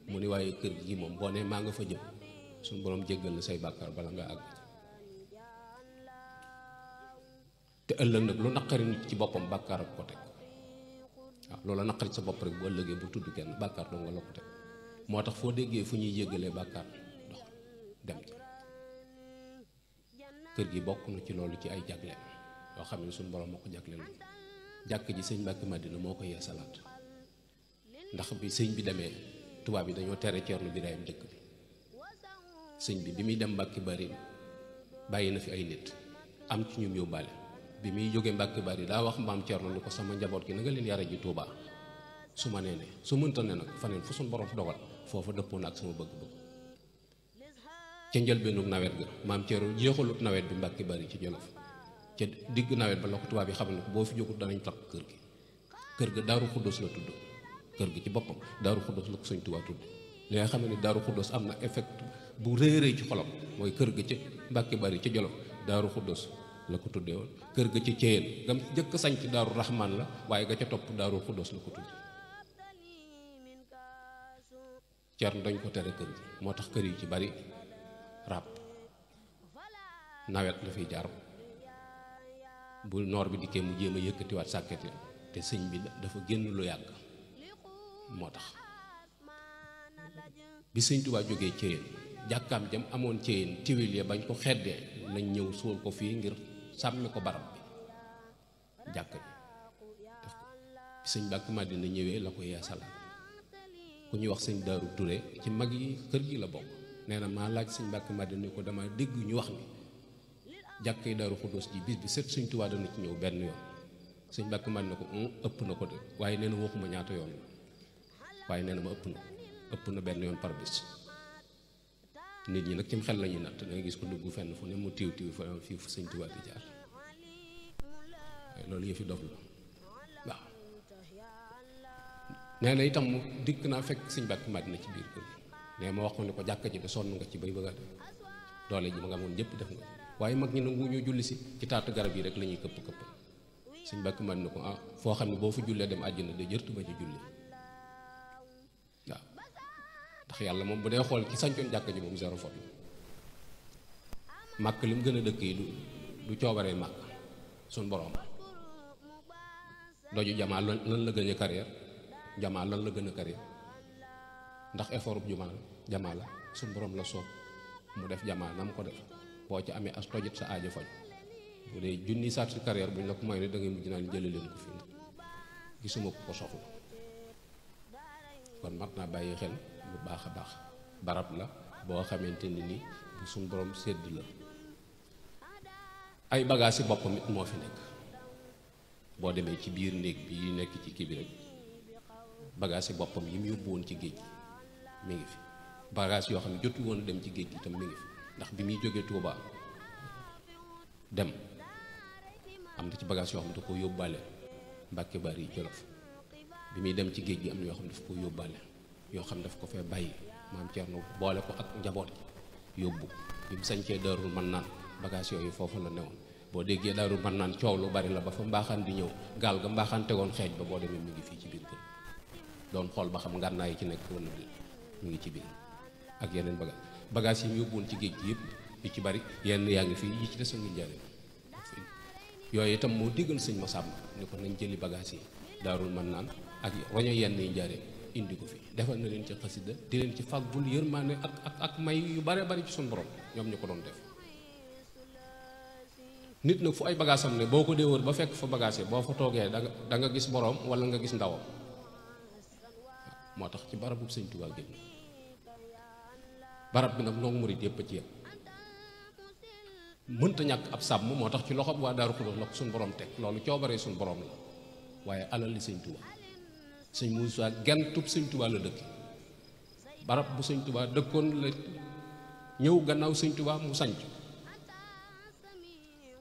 mu ni waaye kër gi moom boo ne maa nga fa jëm suñu borom jéggal la say bàkkaar bala nga àgg te ëllëg nag lu naqari nit ci boppam bàkkaar ak ko teg waaw loola naqari sa bopp rek bu ëllëgee bu tudd kenn bàkkaar doo nga la ko teg moo tax foo déggee fu ñuy jéggalee bàkkaar dox dem ci kër gi bokk na ci loolu ci ay jagle yoo xam ne suñu borom moo ko jagleel jàkk ji sëñ Mbàkke Madina moo ko yeesalaat ndax bi sëñ bi demee tubaab bi dañoo tere Ceerno Birahim dëkk bi sëñ bi muy dem Mbàkke Bari bàyyi na fi ay nit am ci ñum yóbbaale bi muy jógee Mbàkke Bari daa wax maam Ceerno ni ko sama njaboot gi na nga leen yara ji Tuubaa su ma nee ne su mënta ne nag faneen fu suñu borom dogal foofa dëppoo na ak sama bëgg-bëgg ca njëlbéenu nawet ga maam Ceerno jeexalut nawet bi Mbàkke Bari ci Jolof ca digg nawet ba la ko tubaab yi xam ne ko boo fi jógut danañ takk kër ga Daaru Xuddoos la tudd kër gi ci boppam Daaru Xuddoos la ko Sëñ Tuubaa tudd li nga xam ne Daaru Xuddoos am na effet bu rëy ci xolam mooy kër ga ca Mbàkke Bari ca Jolof Daaru Xuddoos la ko tuddee woon kër ga ci Ceyeen gam jëkk sañc Daaru Raxmaan la waaye ga ca topp Daaru Xuddoos la ko tudd Ceerno dañ ko tere kër gi moo tax kër yi ci bari ràbb nawet la fiy jaar bu noor bi dikkee mu jéem a yëkkatiwaat sàkket yi te sëñ bi dafa génn lu yàgg moo tax bi Sëñ Tuubaa jógee Ceyeen jàkkaam jam amoon Ceyeen tiwil ya bañ ko xeddee lañ ñëw suul ko fii ngir sàmmi ko barab bi jàkk ji def ko bi sëñ Mbàkke Madina ñëwee la ko yeesalaat ku ñuy wax sëñ Daaru Ture ci mag yi kër gi la bokk nee na maa laaj sëñ Mbàkke Madina ni ko dama dégg ñu wax ni jàkk yi Daaru Xuddoos ji bis bi set Sëñ Tuubaa dana ci ñëw benn yoon sëñ Mbàkke Madina ko ëpp na ko de waaye nee na waxuma ñaata yoon waaye nee na ma ëpp na benn yoon par bis nit ñi nag cim xel la ñuy natt da ngay gis ko dugg fenn fu ne mu tiiw fa fii fu sëñ Tuubaa di jaar waaye loolu yëfi dof la waaw. nee na itam mu dikk naa fekk sëñ Mbàkke Madina ci biir kër gi nee ma wax ko ne ko jàkka ji de sonn nga ci bay bëgga def doole ji ma nga moon jëpp def nga waaye mag ñi nangu ñoo julli si ci taatu garab yi rek la ñuy këpp sëñ Mbàkke Madina ko foo xam ne boo fa jullee dem àjjana de jërtu ba ci julli waaw ndax yàlla moom bu dee xool ci sañcoon jàkka ji moom zéro faute la màkk li mu gën a dëkk yi du coobaree màkk suñ borom doju jamaa lan la gën a carrière jamaa lan la gën a carrière ndax effort bu jamaa la suñ borom la soob mu def jamaa na mu ko def boo ci amee as tojit sa aajo faj bu dee junni saat si carrière buñ la ko may ne da ngay mujj naan jële leen ko fii gisuma ko soxla kon mat naa bàyyi xel bu baax a baax barab la boo xamante ni bu suñ borom sédd la ay bagages yi boppam it moo fi nekk boo demee ci biir néeg bi nekk ci kii bi rek bagages yi boppam yi mu yóbbu woon ci géej gi mi ngi fi bagages yoo xam ne jotu woon dem ci géej gi itam mi ngi fi ndax bi muy jógee Touba dem am na ci bagages yoo xam ne da ko yóbbaale Mbàkke Bari yi Jolof bi muy dem ci géej gi am na yoo xam ne daf ko yóbbaale yoo xam ne daf ko fee bàyyi maam Cerno boole ko ak njaboot gi yóbbu bi mu sañcee Daarul Mannaan bagage yooyu foofu la newoon boo déggee Daarul Mannaan coow lu bari la ba fa mbaaxaan di ñëw gaal ga mbaaxaan tegoon xeej ba boo demee mi ngi fii ci biir kër doon xool ba xam ngànnaay yi ci nekk wala déet mi ngi ci biir ak yeneen bagage yi mu yóbbuwoon ci géej gi yëpp yi ci bari yenn yaa ngi fii yi ci des ngi njariñ yooyu itam moo diggal sëñ Masamba ni ko nañ jëli bagage yi Daarul Mannaan ak roño yenn yi njariñ indi ko fi defal na leen ci xasida di leen ci fàggul yërmaane ak may yu bare bari ci suñu borom ñoom ñu ko doon def nit nag fu ay bagage am ne boo ko dee wër ba fekk fa bagage yi boo fa toogee da nga gis borom wala nga gis ndawam moo tax ci barabu sëñ Tuubaa génn barab bi nag noonu murit yëpp a ci yem mënta ñàkk ab sàmm moo tax ci loxob waa Daaru Xudoos la ko suñu borom teg loolu coobaree suñu borom la waaye alal li sëñ Tuubaa sëñ Muusaa gentub sëñ Tuubaa la dëkk barab bu sëñ Tuubaa dëkkoon la ñëw gannaaw sëñ Tuubaa mu sanc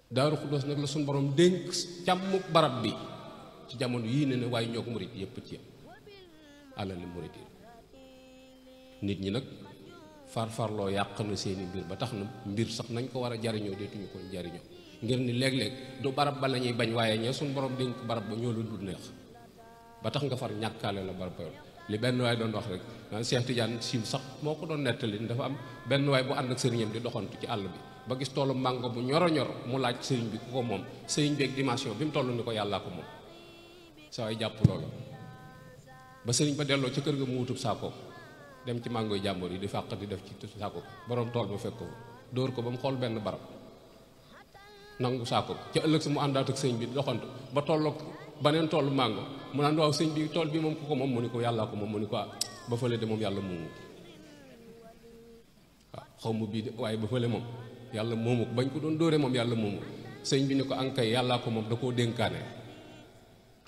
Daaru Xudoos nag la suñu borom dénk càmmuk barab bi ci jamono yii ne waaye ñoo ko murit yëpp ci yem alal li murit yi nit ñi nag farfarloo yàq na seeni mbir ba tax na mbir sax nañ ko war a jariñoo deetuñu ko jariñoo ngir ni léeg-léeg du barab ba la ñuy bañ waaye ña suñu borom dénk barab ba ñoo la dul neex ba tax nga far ñàkkaale la barab ba li benn waay doon wax rek naan Cheikh Tidiane Sil sax moo ko doon nettali dafa am benn waay bu ànd ak sëriñam di doxantu ci àll bi ba gis toolu màngo bu ñoro ñor mu laaj sëriñ bi ku ko moom sëriñ bi ak dimension bi mu toll ni ko yàllaa ko moom sa waay jàpp loolu ba sëriñ ba delloo ca kër ga mu wutub saako dem ci màngoy jàmbur yi di fàq di def ci saako borom tool ba fekk ko dóor ko ba mu xool benn barab nangu saako ca ëllëg sa mu àndaat ak sëñ bi doxantu ba tolloog baneen toolu màngo mu naan waaw sëñ bi tool bi moom ku ko moom mu ni ko yàllaa ko moom mu ni ko ba fële de moom yàlla moomu waaw xaw ma bii de waaye ba fële moom yàlla moomu ko bañ ko doon dóore moom yàlla moomu sëñ bi ni ko ankay yàllaa ko moom da koo dénkaane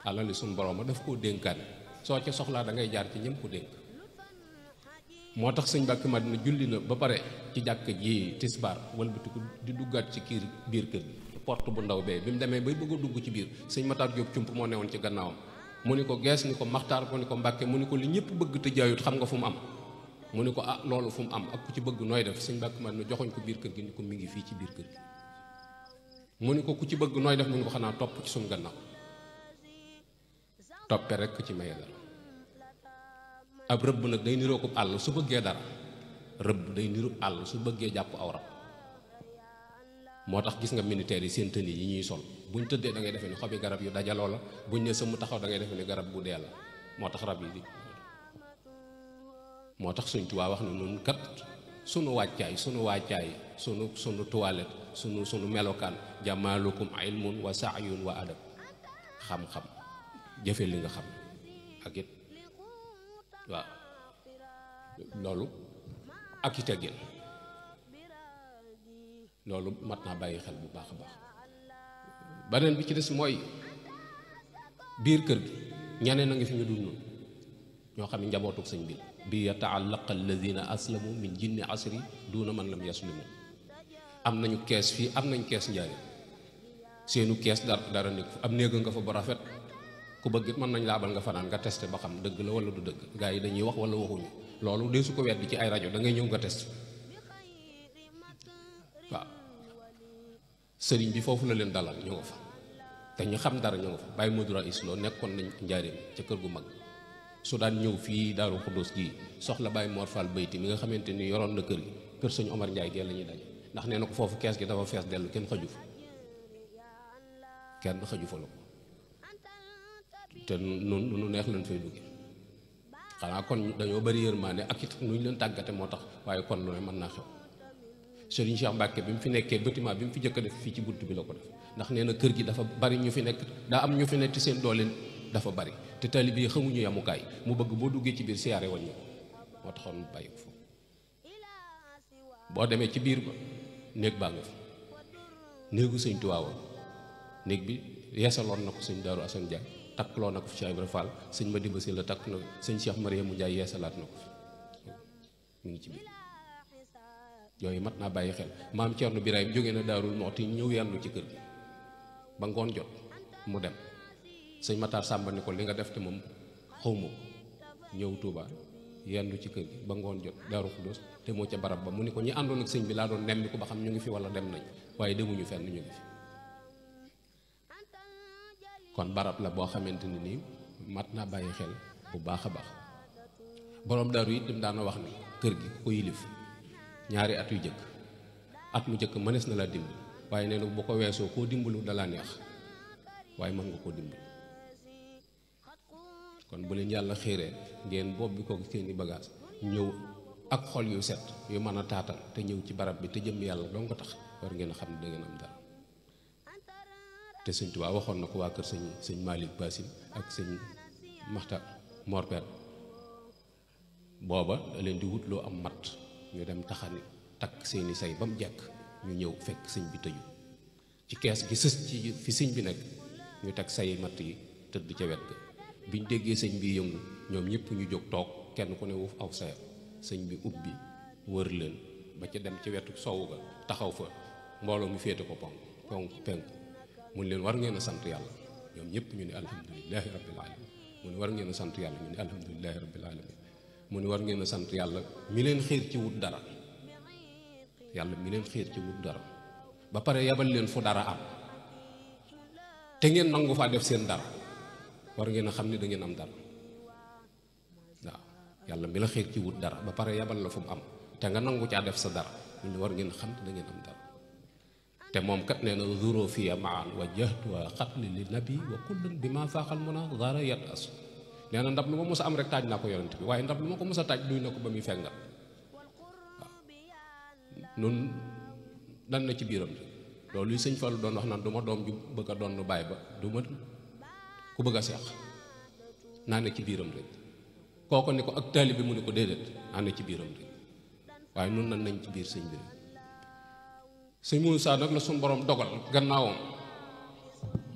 alali suñu borom daf koo dénkaane soo ca soxlaa da ngay jaar ci ñëm ko dénk moo tax sëñ Mbàkke Madina julli na ba pare ci jàkk ji tisbaar walbatiku di duggaat ci biir kër gi porte bu ndaw bee bi mu demee bay bëgg a dugg ci biir sëñ Matar Jóob cump moo newoon ci gannaawam mu ni ko gees ni ko Maxtaar ko ni ko Mbàkke mu ni ko li ñëpp bëgg te jaayut xam nga fu mu am mu ni ko loolu fu mu am ak ku ci bëgg nooy def sëñ Mbàkke Madina joxoñ ko biir kër gi ni ko mi ngi fii ci biir kër gi mu ni ko ku ci bëgg nooy def mu ni ko xanaa topp ci suñu gannaaw toppe rek ci maye dara ab rëbb nag day niroo ko àll su bëggee dara rëbb day niru àll su bëggee jàpp aw rab moo tax gis nga militaire yi seen tenue yi ñuy sol buñ tëddee da ngay defee ni xobi garab yu dajaloo la buñ ne sëmm taxaw da ngay defee ni garab bu dee la moo tax rab yi di moo tax Sëñ Tuubaa wax ne nun kat sunu wàccaay sunu toilette sunu melokaan jamaalukum ilmun wa saayun wa adab xam-xam jëfe li nga xam ak it waaw loolu ak i teggin loolu mat naa bàyyi xel bu baax a baax beneen bi ci des mooy biir kër gi ñeneen a ngi fi ñu dul noonu ñoo xam ne njabootuk sëñ bi bi yata'allaqa alladina aslamu min jinni asri duna man lam yaslimu. am nañu kees fii am nañ kees njaay seenu kees dara nekk am néeg nga fa bu rafet ku bëgg it mën nañ laabal nga fanaan nga testé ba xam dëgg la wala du dëgg gaa yi dañuy wax wala waxuñu loolu dee su ko weddi ci ay rajo da ngay ñëw nga test waaw sëriñ bi foofu la leen dalal ñu nga fa te ñu xam dara ñu nga fa bàyyi Modou Rais Lo nekkoon nañ njaareem ca kër gu mag su daan ñëw fii Daaru Xuddoos gii soxla Baye Mor Fall Bayti mi nga xamante ni yoroon na kër gi kër sëñ Omar Ndiaye gee la ñuy daje ndax nee na ko foofu kees gi dafa fees dellu kenn xaju fa la ko te nu neex leen fay dugge xanaa kon dañoo bari yërmaande ak it nu ñu leen tàggate moo tax waaye kon lu ne mën naa xew Serigne Cheikh Mbacke bi mu fi nekkee bâtiment bi mu fi jëkk a def fii ci bunt bi la ko def ndax nee na kër gi dafa bari ñu fi nekk daa am ñu fi nekk seen doole dafa bari te taalibe yi xamuñu yamukaay mu bëgg boo duggee ci biir siyaare waññu ko moo taxoon mu bàyyi ko foofu boo demee ci biir ba néeg baa nga fa néegu sëñ Tuubaa néeg bi yeesaloon na ko sëñ Daaru Asan Njaay takkloo na ko fi Cheikh Ibra Fall sëñ Madiba Sylla takk na sëñ Cheikh Mariamu Njaay yeesalaat na ko fi mu ngi ci biir yooyu mat naa bàyyi xel maam Cerno Birahim jóge na Daarul Muxti ñëw yandu ci kër gi ba ngoon jot mu dem sëñ Matar Sàmba ni ko li nga def te moom xawma ko ñëw Tuuba yandu ci kër gi ba ngoon jot Daaru Xuddoos te moo ca barab ba mu ni ko ñi àndoon ak sëñ bi laa doon nemmi ko ba xam ñu ngi fi wala dem nañ waaye demuñu fenn ñu ngi fi kon barab la boo xamante ni nii mat naa bàyyi xel bu baax a baax borom daaru it dem daana wax ni kër gi ko yilif ñaari at yu jëkk at mu jëkk mënees na la dimbali waaye nee na bu ko weesoo koo dimbalu dalaa neex waaye mën nga koo dimbali kon bu leen yàlla xiiree ngeen bopp bi ko seeni bagage ñëw ak xol yu set yu mën a taatal te ñëw ci barab bi te jëm yàlla doo ko tax war ngeen a xam ne da ngeen am dara te sëñ Tuubaa waxoon na ko waa kër sëñ Malick Basim ak sëñ Maxta Morpet booba da leen di wutloo am mat ñu dem taxani takk seeni say ba mu jekk ñu ñëw fekk sëñ bi tëju ci kees gi sës ci fi sëñ bi nekk ñu teg say matt yi tëdd ca wet ga biñ déggee sëñ bi yëngu ñoom ñëpp ñu jóg toog kenn ku ne wuuf aw sayam sëñ bi ubbi wër leen ba ca dem ci wetu sowu ga taxaw fa mbooloo mi féete ko penk mun leen war ngeen a sant yàlla ñoom ñëpp ñu ne alhamdulilahi rabbil alamin mu ne war ngeen a sant yàlla ñu ne alhamdulilahi rabbil alamin mu ne war ngeen a sant yàlla mi leen xiir ci wut dara yàlla mi leen xiir ci wut dara ba pare yabal leen fu dara am te ngeen nangu faa def seen dara war ngeen a xam ne da ngeen am dara waaw yàlla mi la xiir ci wut dara ba pare yabal la fu mu am te nga nangu caa def sa dara mu ne war ngeen a xam ne da ngeen am dara te moom kat nee na zuro fiya maan wa jahtuwa xatli li nabi wa kullun bi ma faaxal mun a dara yat as nee na ndab lu ma mos a am rek taaj naa ko yonent bi waaye ndab lu ma ko mos a taaj duy na ko ba muy fengal waaw nun dan na ci biiram rek loolu yi sëñ Fallu doon wax naan du ma doom ju bëgg a doon nu baay ba du ma ku bëgg a seex naa ne ci biiram rek kooko ni ko ak taali bi mu ne ko déedéet naa ne ci biiram rek waaye nun nan nañ ci biir sëñ bi rek sëñ Muusaa nag la suñ borom dogal gannaawam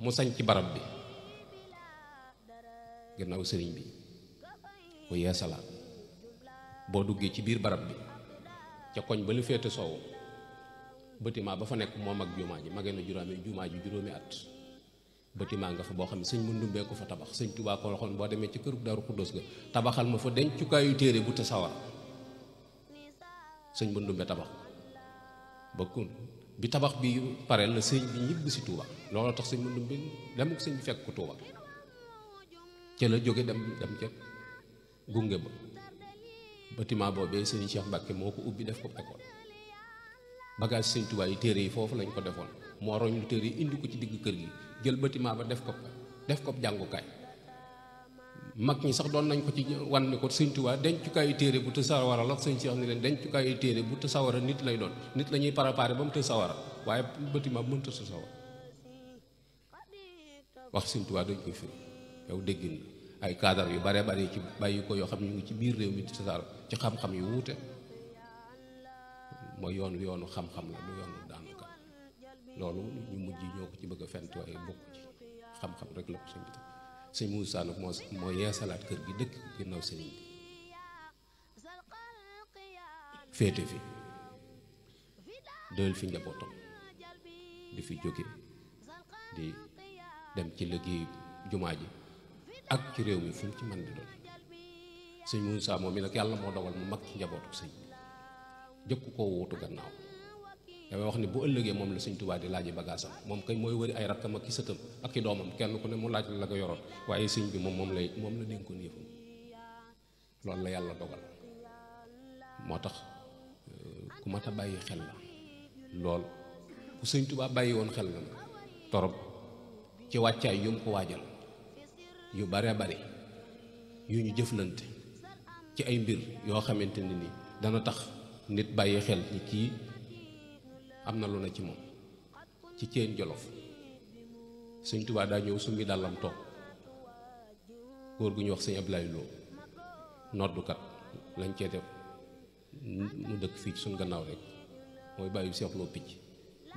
mu sañ ci barab bi gannaaw sëriñ bi ku yeesalaat boo duggee ci biir barab bi ca koñ ba lu féete soowu bâtiment ba fa nekk moom ak jumaa ji magee na juróomi at bâtiment nga fa boo xam ne sëñ Mandumbee ko fa tabax sëñ Tuubaa ko waxoon boo demee ci këru Daaru Xuddoos ga tabaxal ma fa dencukaayu téere bu te sawar sëñ Mandumbee tabax ba kun bi tabax bi pare la sëñ bi ñibbi si Tuubaa looloo tax sëñ Mandumbee dem ko sëñ bi fekk ko Tuubaa ca la jóge dem ca gunge ba bâtiment boobee sëñ Cheikh Mbacke moo ko ubbi def ko école bagage sëñ Tuubaa yi téere yi foofu lañ ko defoon moo roñ lu téere yi indi ko ci digg kër gi jël bâtiment ba def ko jàngukaay mag ñi sax doon nañ ko ci wan ni ko sëñ Tuubaa dencukaayu téere bu të sawara la sëñ Cheikh ni leen dencukaayu téere bu të sawara nit lay doon nit la ñuy préparé ba mu të sawara waaye bâtiment bu mënta sa sawara wax sëñ Tuubaa dañ koy firi yow déggin ay cadre yu bare bare ci bàyyi ko yoo xam ne ñu ngi ci biir réew mi ci ci xam-xam yu wuute mooy yoonu xam-xam la du yoonu daanukat loolu ñu mujj ñoo ko ci bëgg a fent waaye bokk ci xam-xam rek la ko sëñ bi sëñ Muusaa nag moo yeesalaat kër gi dëkk ginnaaw sëriñ bi féete fi doyal fi njabootam di fi jóge di dem ci liggéey jumaa ji ak ci réew mi fu mu ci mën di doon sëñ Moussa moom mi nag yàlla moo dogal mu mag ci njabootu sëñ jëkku koo wuutu gannaaw damay wax ni bu ëllëgee moom la sëñ Tuubaa di laaji bagaasam moom kay mooy wëri ay rakkam ak ki sëtam ak ki doomam kenn ku ne mu laaj la nga yoroon waaye sëñ bi moom la dénkoon yëfam loolu la yàlla dogal moo tax ku mat a bàyyi xel la lool ku sëñ Tuubaa bàyyi woon xel la torop ci wàccaay yu mu ko waajal yu bare bari yu ñu jëflante ci ay mbir yoo xamante ne ni dana tax nit bàyyi xel ni kii am na lu ne ci moom ci Ceen Jolof sëñ Tuubaa daa ñëw summi dàllam toog góor gu ñu wax sëñ Ablaye Lo noddukat lañ cee def mu dëkk fii ci suñ gannaaw rek mooy bàyyi Seex Lo picc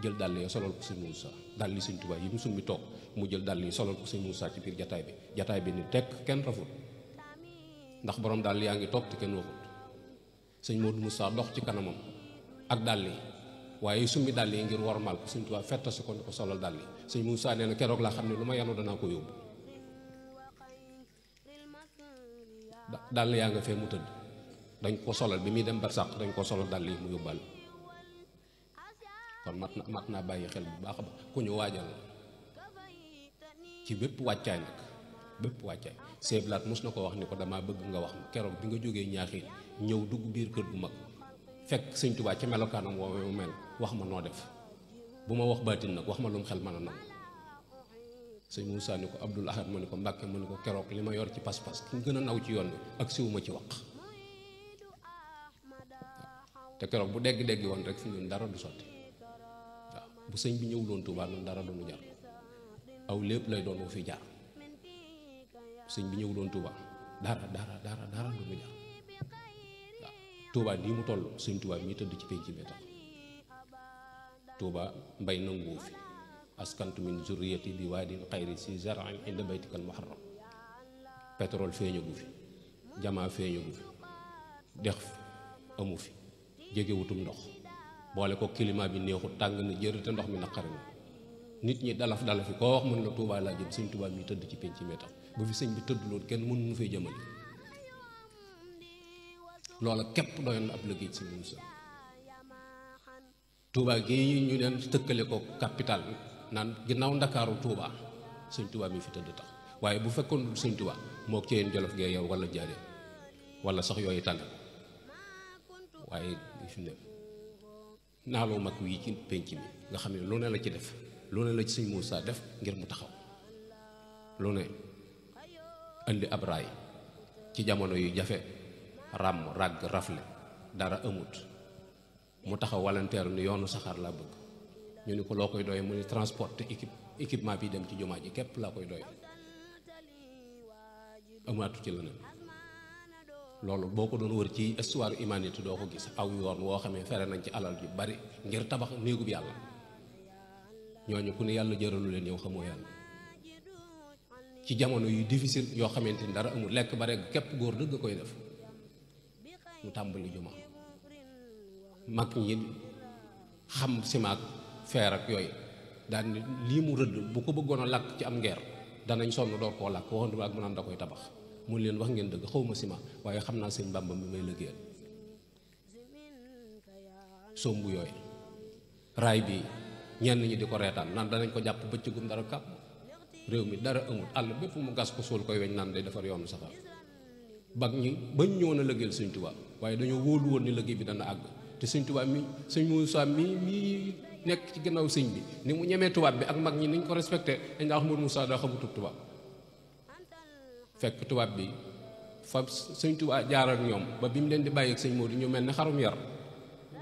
jël dàll yi solal ko sëñ Moussa dàll yi sëñ Tuubaa yi mu summi toog mu jël dàll yi solal ko sëñ Moussa ci biir jataay bi ni tekk kenn rafut ndax borom dàll yaa ngi toog te kenn waxut sëñ Modou Moussa dox ci kanamam ak dàll yi waaye summi dàll yi ngir wormaal ko sëñ Tuubaa fettasi ko ni ko solal dàll yi sëñ Moussa nee na keroog laa xam ne lu ma yanu danaa ko yóbbu dàll yaa nga fee mu tëdd dañ ko solal bi muy dem barsàq dañ ko solal dàll yi mu yóbbal kon mat naa bàyyi xel bu baax a baax ku ñu waajal ci bépp wàccaay nag bépp wàccaay seeblaat mos na ko wax ni ko damaa bëgg nga wax ma keroog bi nga jógee ñaaxiit ñëw dugg biir kër gu mag fekk sëñ Tuubaa ci melokaanam woowee mu mel wax ma noo def bu ma wax baatin nag wax ma lu mu xel mën a nangu sëñ Moussa ni ko Abdul Ahad mu ni ko Mbàkke mu ni ko keroog li ma yor ci pas-pas ki gën a naw ci yoon bi ak siwuma ci wax te keroog bu dégg-dégg woon rek fi ñun dara du sotti waaw bu sëñ bi ñëwuloon Tuubaa noonu dara du mu jar aw lépp lay doon wu fi jaar sëñ bi ñëwuloon Tuubaa dara du mu jar waaw Tuubaa nii mu toll sëñ Tuubaa mii tëdd ci penc bi tax Tuubaa mbay nanguwu fi askantu min zurriyati bi waadin xayri si zar'in inda baytikal muharram pétrole feeñagu fi jamaa feeñagu fi dex amu fi jegewutum ndox boole ko climat bi neexut tàng na jër te ndox mi naqari na nit ñi dalaf fi koo wax mën la Tuubaa laa jëm sëñ Tuubaa mi tëdd ci penc mi tax bu fi sëñ bi tëdd loolu kenn mënuñu fay jëmale loola képp doyoon na ab liggéey sëñ Moussa Tuubaa gi ñu leen tëkkale ko capital naan ginnaaw Ndakaaru Tuubaa sëñ Tuubaa mi fi tëdd tax waaye bu fekkoon sëñ Tuubaa moo Ceen Jolof gee yow wala jaare wala sax yooyu tànn waaye fi ne naaloo mag wii ci penc mi nga xam ne lu ne la ci def lu ne la ci sëñ Moussa def ngir mu taxaw lu ne indi ab raay ci jamono yu jafe ràmm ràgg rafle dara amut mu taxaw walanteeru ni yoonu saxaar laa bëgg ñu ni ko loo koy doye mu ni transporter équipement bi dem ci jumaa ji képp laa koy doye amaatu ci leneen loolu boo ko doon wër ci histoire humanité doo ko gis aw yoon woo xamee fere nañ ci alal ju bari ngir tabax néegub yàlla ñooñu ku ne yàlla jëralu leen yow xamoo yàlla ci jamono yu difficile yoo xamante ni dara amul lekk ba rek képp góor dëgg koy def mu tàmbali juma mag ñi xam simaak feer ak yooyu daan ni lii mu rëdd bu ko bëggoon a làkk ci am ngeer danañ sonn door koo làkk waxoon ak mu naan da koy tabax mun leen wax ngeen dëgg xawma ciment waaye xam naa sëñ Bàmba mi may liggéeyal somb yooyu raay bi ñenn ñi di ko reetaan naan danañ ko jàpp bëccëgum dara kàpp réew mi dara amul àll bépp mu gas ko suul koy weñ naan day defar yoonu safar bag ñi bañ ñëwoon a liggéeyal sëñ Tuubaa waaye dañoo wóolu woon ni liggéey bi dana àgg te sëñ Tuubaa mi sëñ Moussa mi nekk ci gannaaw sëñ bi ni mu ñemee tubaab bi ak mag ñi niñ ko respecté dañ daa wax Mourou Moussa daa xamutub tubaab fekk tubaab bi fa sëñ Tuubaa jaar ak ñoom ba bi mu leen di bàyyi ak sëñ Modou ñu mel ne xarum yar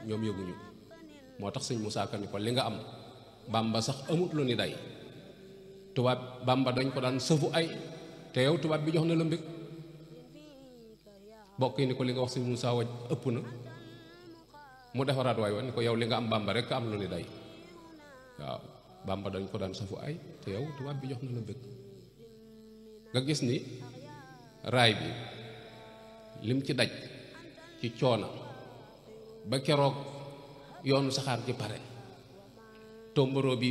ñoom yëguñu ko moo tax sëñ Moussa Ka ni ko li nga am Bàmba sax amut lu ni day tubaab Bàmba dañ ko daan sëfu ay te yow tubaab bi jox na la mbég bokk yi ni ko li nga wax sëñ Moussa waj ëpp na mu defaraat waay ni ko yow li nga am Bàmba rek am lu ni day waaw Bàmba dañ ko daan sëfu ay te yow tubaab bi jox na la mbég nga gis ni raay bi lim ci daj ci coona ba keroog yoonu saxaar gi pare tomboro bi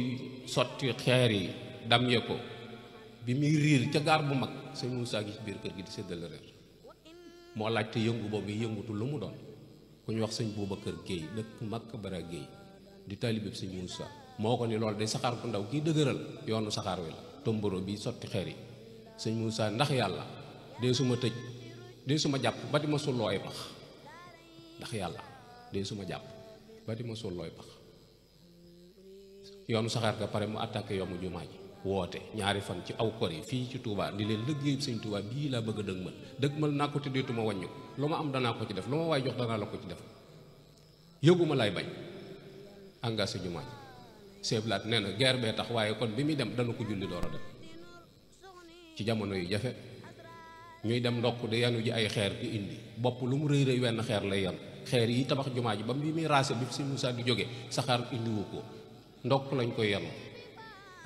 sotti xeer yi dam ye ko bi muy riir ca gaar bu mag sëñ Moussa gi ci biir kër gi di séddale reer moo laajte yëngu boobu yëngutu lu mu doon ku ñu wax sëñ Boubacar Guèye dëkk Makka Bara Guèye di taalibe sëñ Moussa moo ko ni loolu day saxaar bu ndaw kii dëgëral yoonu saxaar wi la tomboro bi sotti xeer yi sëñ Moussa ndax yàlla dee suma tëj dee suma jàpp ba di ma sulloo ay pax ndax yàlla dee suma jàpp ba di ma sulloo ay pax yoonu saxaar ga pare mu attaqué yoomu jumaa ji woote ñaari fan ci aw kor yi fii ci Touba di leen liggéey sëñ Touba bii laa bëgg a dëgmal naa ko te deetuma wàññi ko lu ma am danaa ko ci def lu ma waay jox danaa la ko ci def yëguma lay bañ engagé jumaa ji seeblaat nee na guerre bee tax waaye kon bi muy dem dana ko julli door a dem ci jamono yu jafe ñuy dem ndokk di yanu ji ay xeer di indi bopp lu mu rëy rëy wenn xeer lay yan xeer yi tabax jumaa ji ba bi muy raase bi sëñ Moussa di jóge saxaar indiwu ko ndokk lañ koy yanu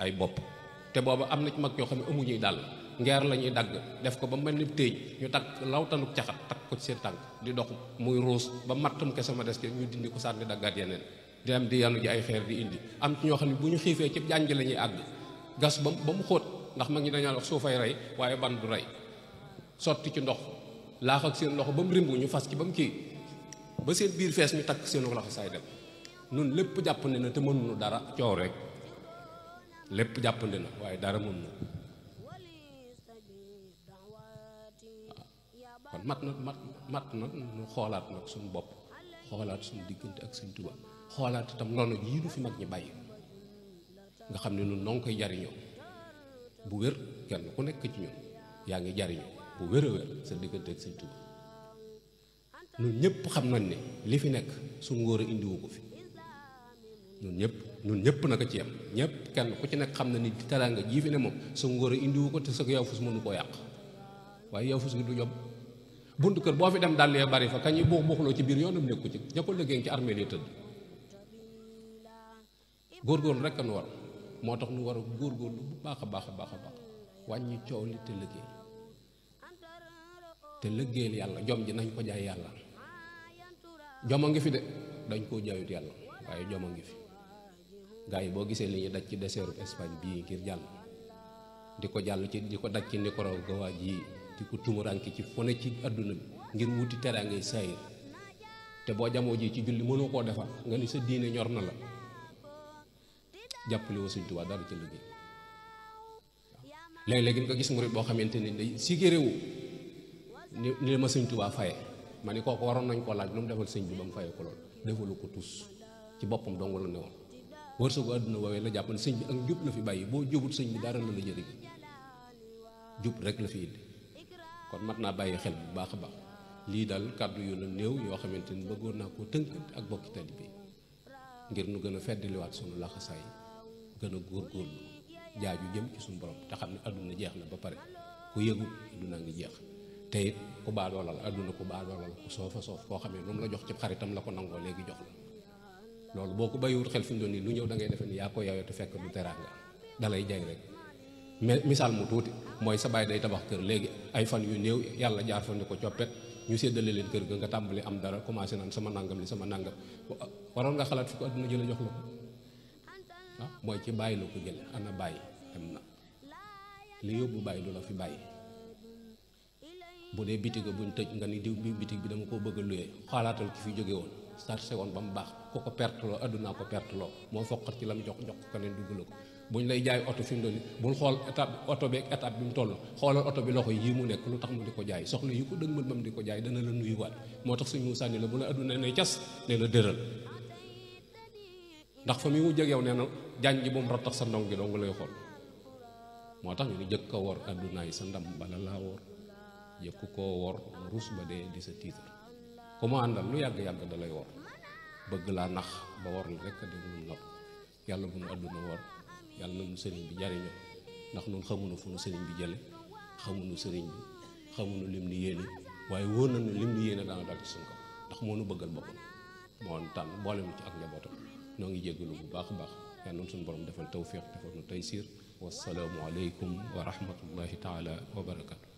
ay bopp te booba am na ci mag yoo xam ne amuñuy dàll ngeer la ñuy dagg def ko ba mel ni téeñ ñu takk lawtanuk caxat takk ko ci seen tànk di dox muy ruus ba mattum ke sama des ke ñu dindi ko sànni daggaat yeneen di am di yanu ji ay xeer di indi am ci ñoo xam ne bu ñu xiifee ci jànj la ñuy àgg gas ba mu xóot ndax mag ñi dañoo wax suufay rey waaye ban du rey sotti ci ndox laax ak seen loxo ba mu rimbu ñu fas ci ba mu kii ba seen biir fees ñu takk seenu loxo saay dem nun lépp jàppandi na te mënuñu dara coow rek lépp jàppandi na waaye dara mënuñu kon mat na ñu xoolaat nag suñu bopp xoolaat suñu diggante ak Sëñ Tuubaa xoolaat itam noonu yii du fi mag ñi bàyyi nga xam ne ñun noo ngi koy jariñoo bu wér kenn ku nekk ci ñun yaa ngi jariñoo bu wér a wér sa diggante ak Sëñ Tuubaa ñun ñëpp xam nañ ne li fi nekk su ngóor a indiwu ko fi ñun ñëpp naka ci yem ñëpp kenn ku ci nekk xam na ni teraanga jii fi ne moom su ngóor a indiwu ko te sa yow fus mënu koo yàq waaye yow fus gi du yomb buntu kër boo fi dem dàll ya bari fa kañ yi buux buuxloo ci biir yoonam nekku ci ña ko liggéey ci armée yi tëdd góorgóorlu rek nu war moo tax nu war a góorgóorlu bu baax a baax a baax a baax wàññi coow li te liggéeyal yàlla jom ji nañ ko jaay yàlla jom a ngi fi de dañ koo jaayut yàlla waaye jom a ngi fi gars yi boo gisee li ñuy daj ci deseeru Espagne bii ngir jàll di ko jàll ci di ko daj ci Nicaragua ji di ko tumuranki ci fu ne ci adduna bi ngir wuti teraangay saayir te boo jamoo ji ci julli mënoo koo defar nga ni sa diine ñor na la jàppale wa Sëñ Tuubaa dara ci liggéey léeg-léegi nga gis murit boo xamante ni day sigiréwu ni ma Sëñ Tuubaa faye ma ni kooku waroon nañ koo laaj lu mu defal sëñ bi ba mu faye ko lool defalu ko tus ci boppam dong la ne woon wërsëgu àdduna woowee la jàpp ne sëñ bi ak njub la fi bàyyi boo jubut sëñ bi dara la la jëriñ jub rek la fi indi kon mat naa bàyyi xel bu baax a baax lii daal kàddu yu la néew yoo xamante ni bëggoon naa koo tënkante ak bokki taalibe ngir nu gën a feddaliwaat sunu laxasaay gën a góorgóorlu jaaju jëm ci suñu borom te xam ne àdduna jeex na ba pare ku yëgu àdduna ngi jeex te it ku baadoola la àdduna ku baadoola la ku soofa soof koo xam ne lu mu la jox ci xaritam la ko nangoo léegi jox la loolu boo ko bàyyiwut xel fi mu doon nii lu ñëw da ngay defe ni yaa ko yawee te fekk du teraanga dalay jay rek mais misaal mu tuuti mooy sa baay day tabax kër léegi ay fan yu néew yàlla jaar fa ni ko coppet ñu séddale leen kër ga nga tàmbali am dara commencé naan sama nangam li sama nangam waroon nga xalaat fi ko àdduna jële jox la ko ah mooy ci bàyyi la ko jële ana bàyyi dem na li yóbbu bàyyi du la fi bàyyi bu dee bitig buñ tëj nga ni diw bi bitig bi dama koo bëgg a luyee xalaatal ki fi jóge woon sarse woon ba mu baax ku ko perte loo àddunaa ko perte loo moo foqat ci la mu jox ko neen dugg la ko buñ lay jaay oto fi mu doon bul xool étape oto bi ak étape bi mu toll xoolal oto bi loxo yi mu nekk lu tax mu di ko jaay soxla yi ko dëgmal ba mu di ko jaay dana la nuyuwaat moo tax suñu sànni la bu la àdduna ne cas nee na dëral ndax fa mi mu jegew nee na jaañ ji bu mu rattax sa ndong gi dong lay xool moo tax ñu ni jëkk ko wor àdduna yi sa ndam bala laa wor jëkk koo wor rus ba dee di sa tiitar ku mu àndal lu yàgg-yàgg da lay wor bëgg laa nax ba wor la rek dégg lu nopp yàlla bu nu àdduna wor yàlla na nu sëriñ bi jariñoo ndax nun xamuñu fu nu sëriñ bi jële xamuñu sëriñ bi xamuñu lim ni yéene waaye wóor nañu lim ni yéene daana dal ci suñ kaw ndax moo nu bëggal boppam moo tànn boole nu ci ak njabootam noo ngi jéggalu bu baax a baax yàlla noonu suñu borom defal tawfiq defal nu taysiir wassalaamu aleykum wa rahmatullahi taala wa barakatu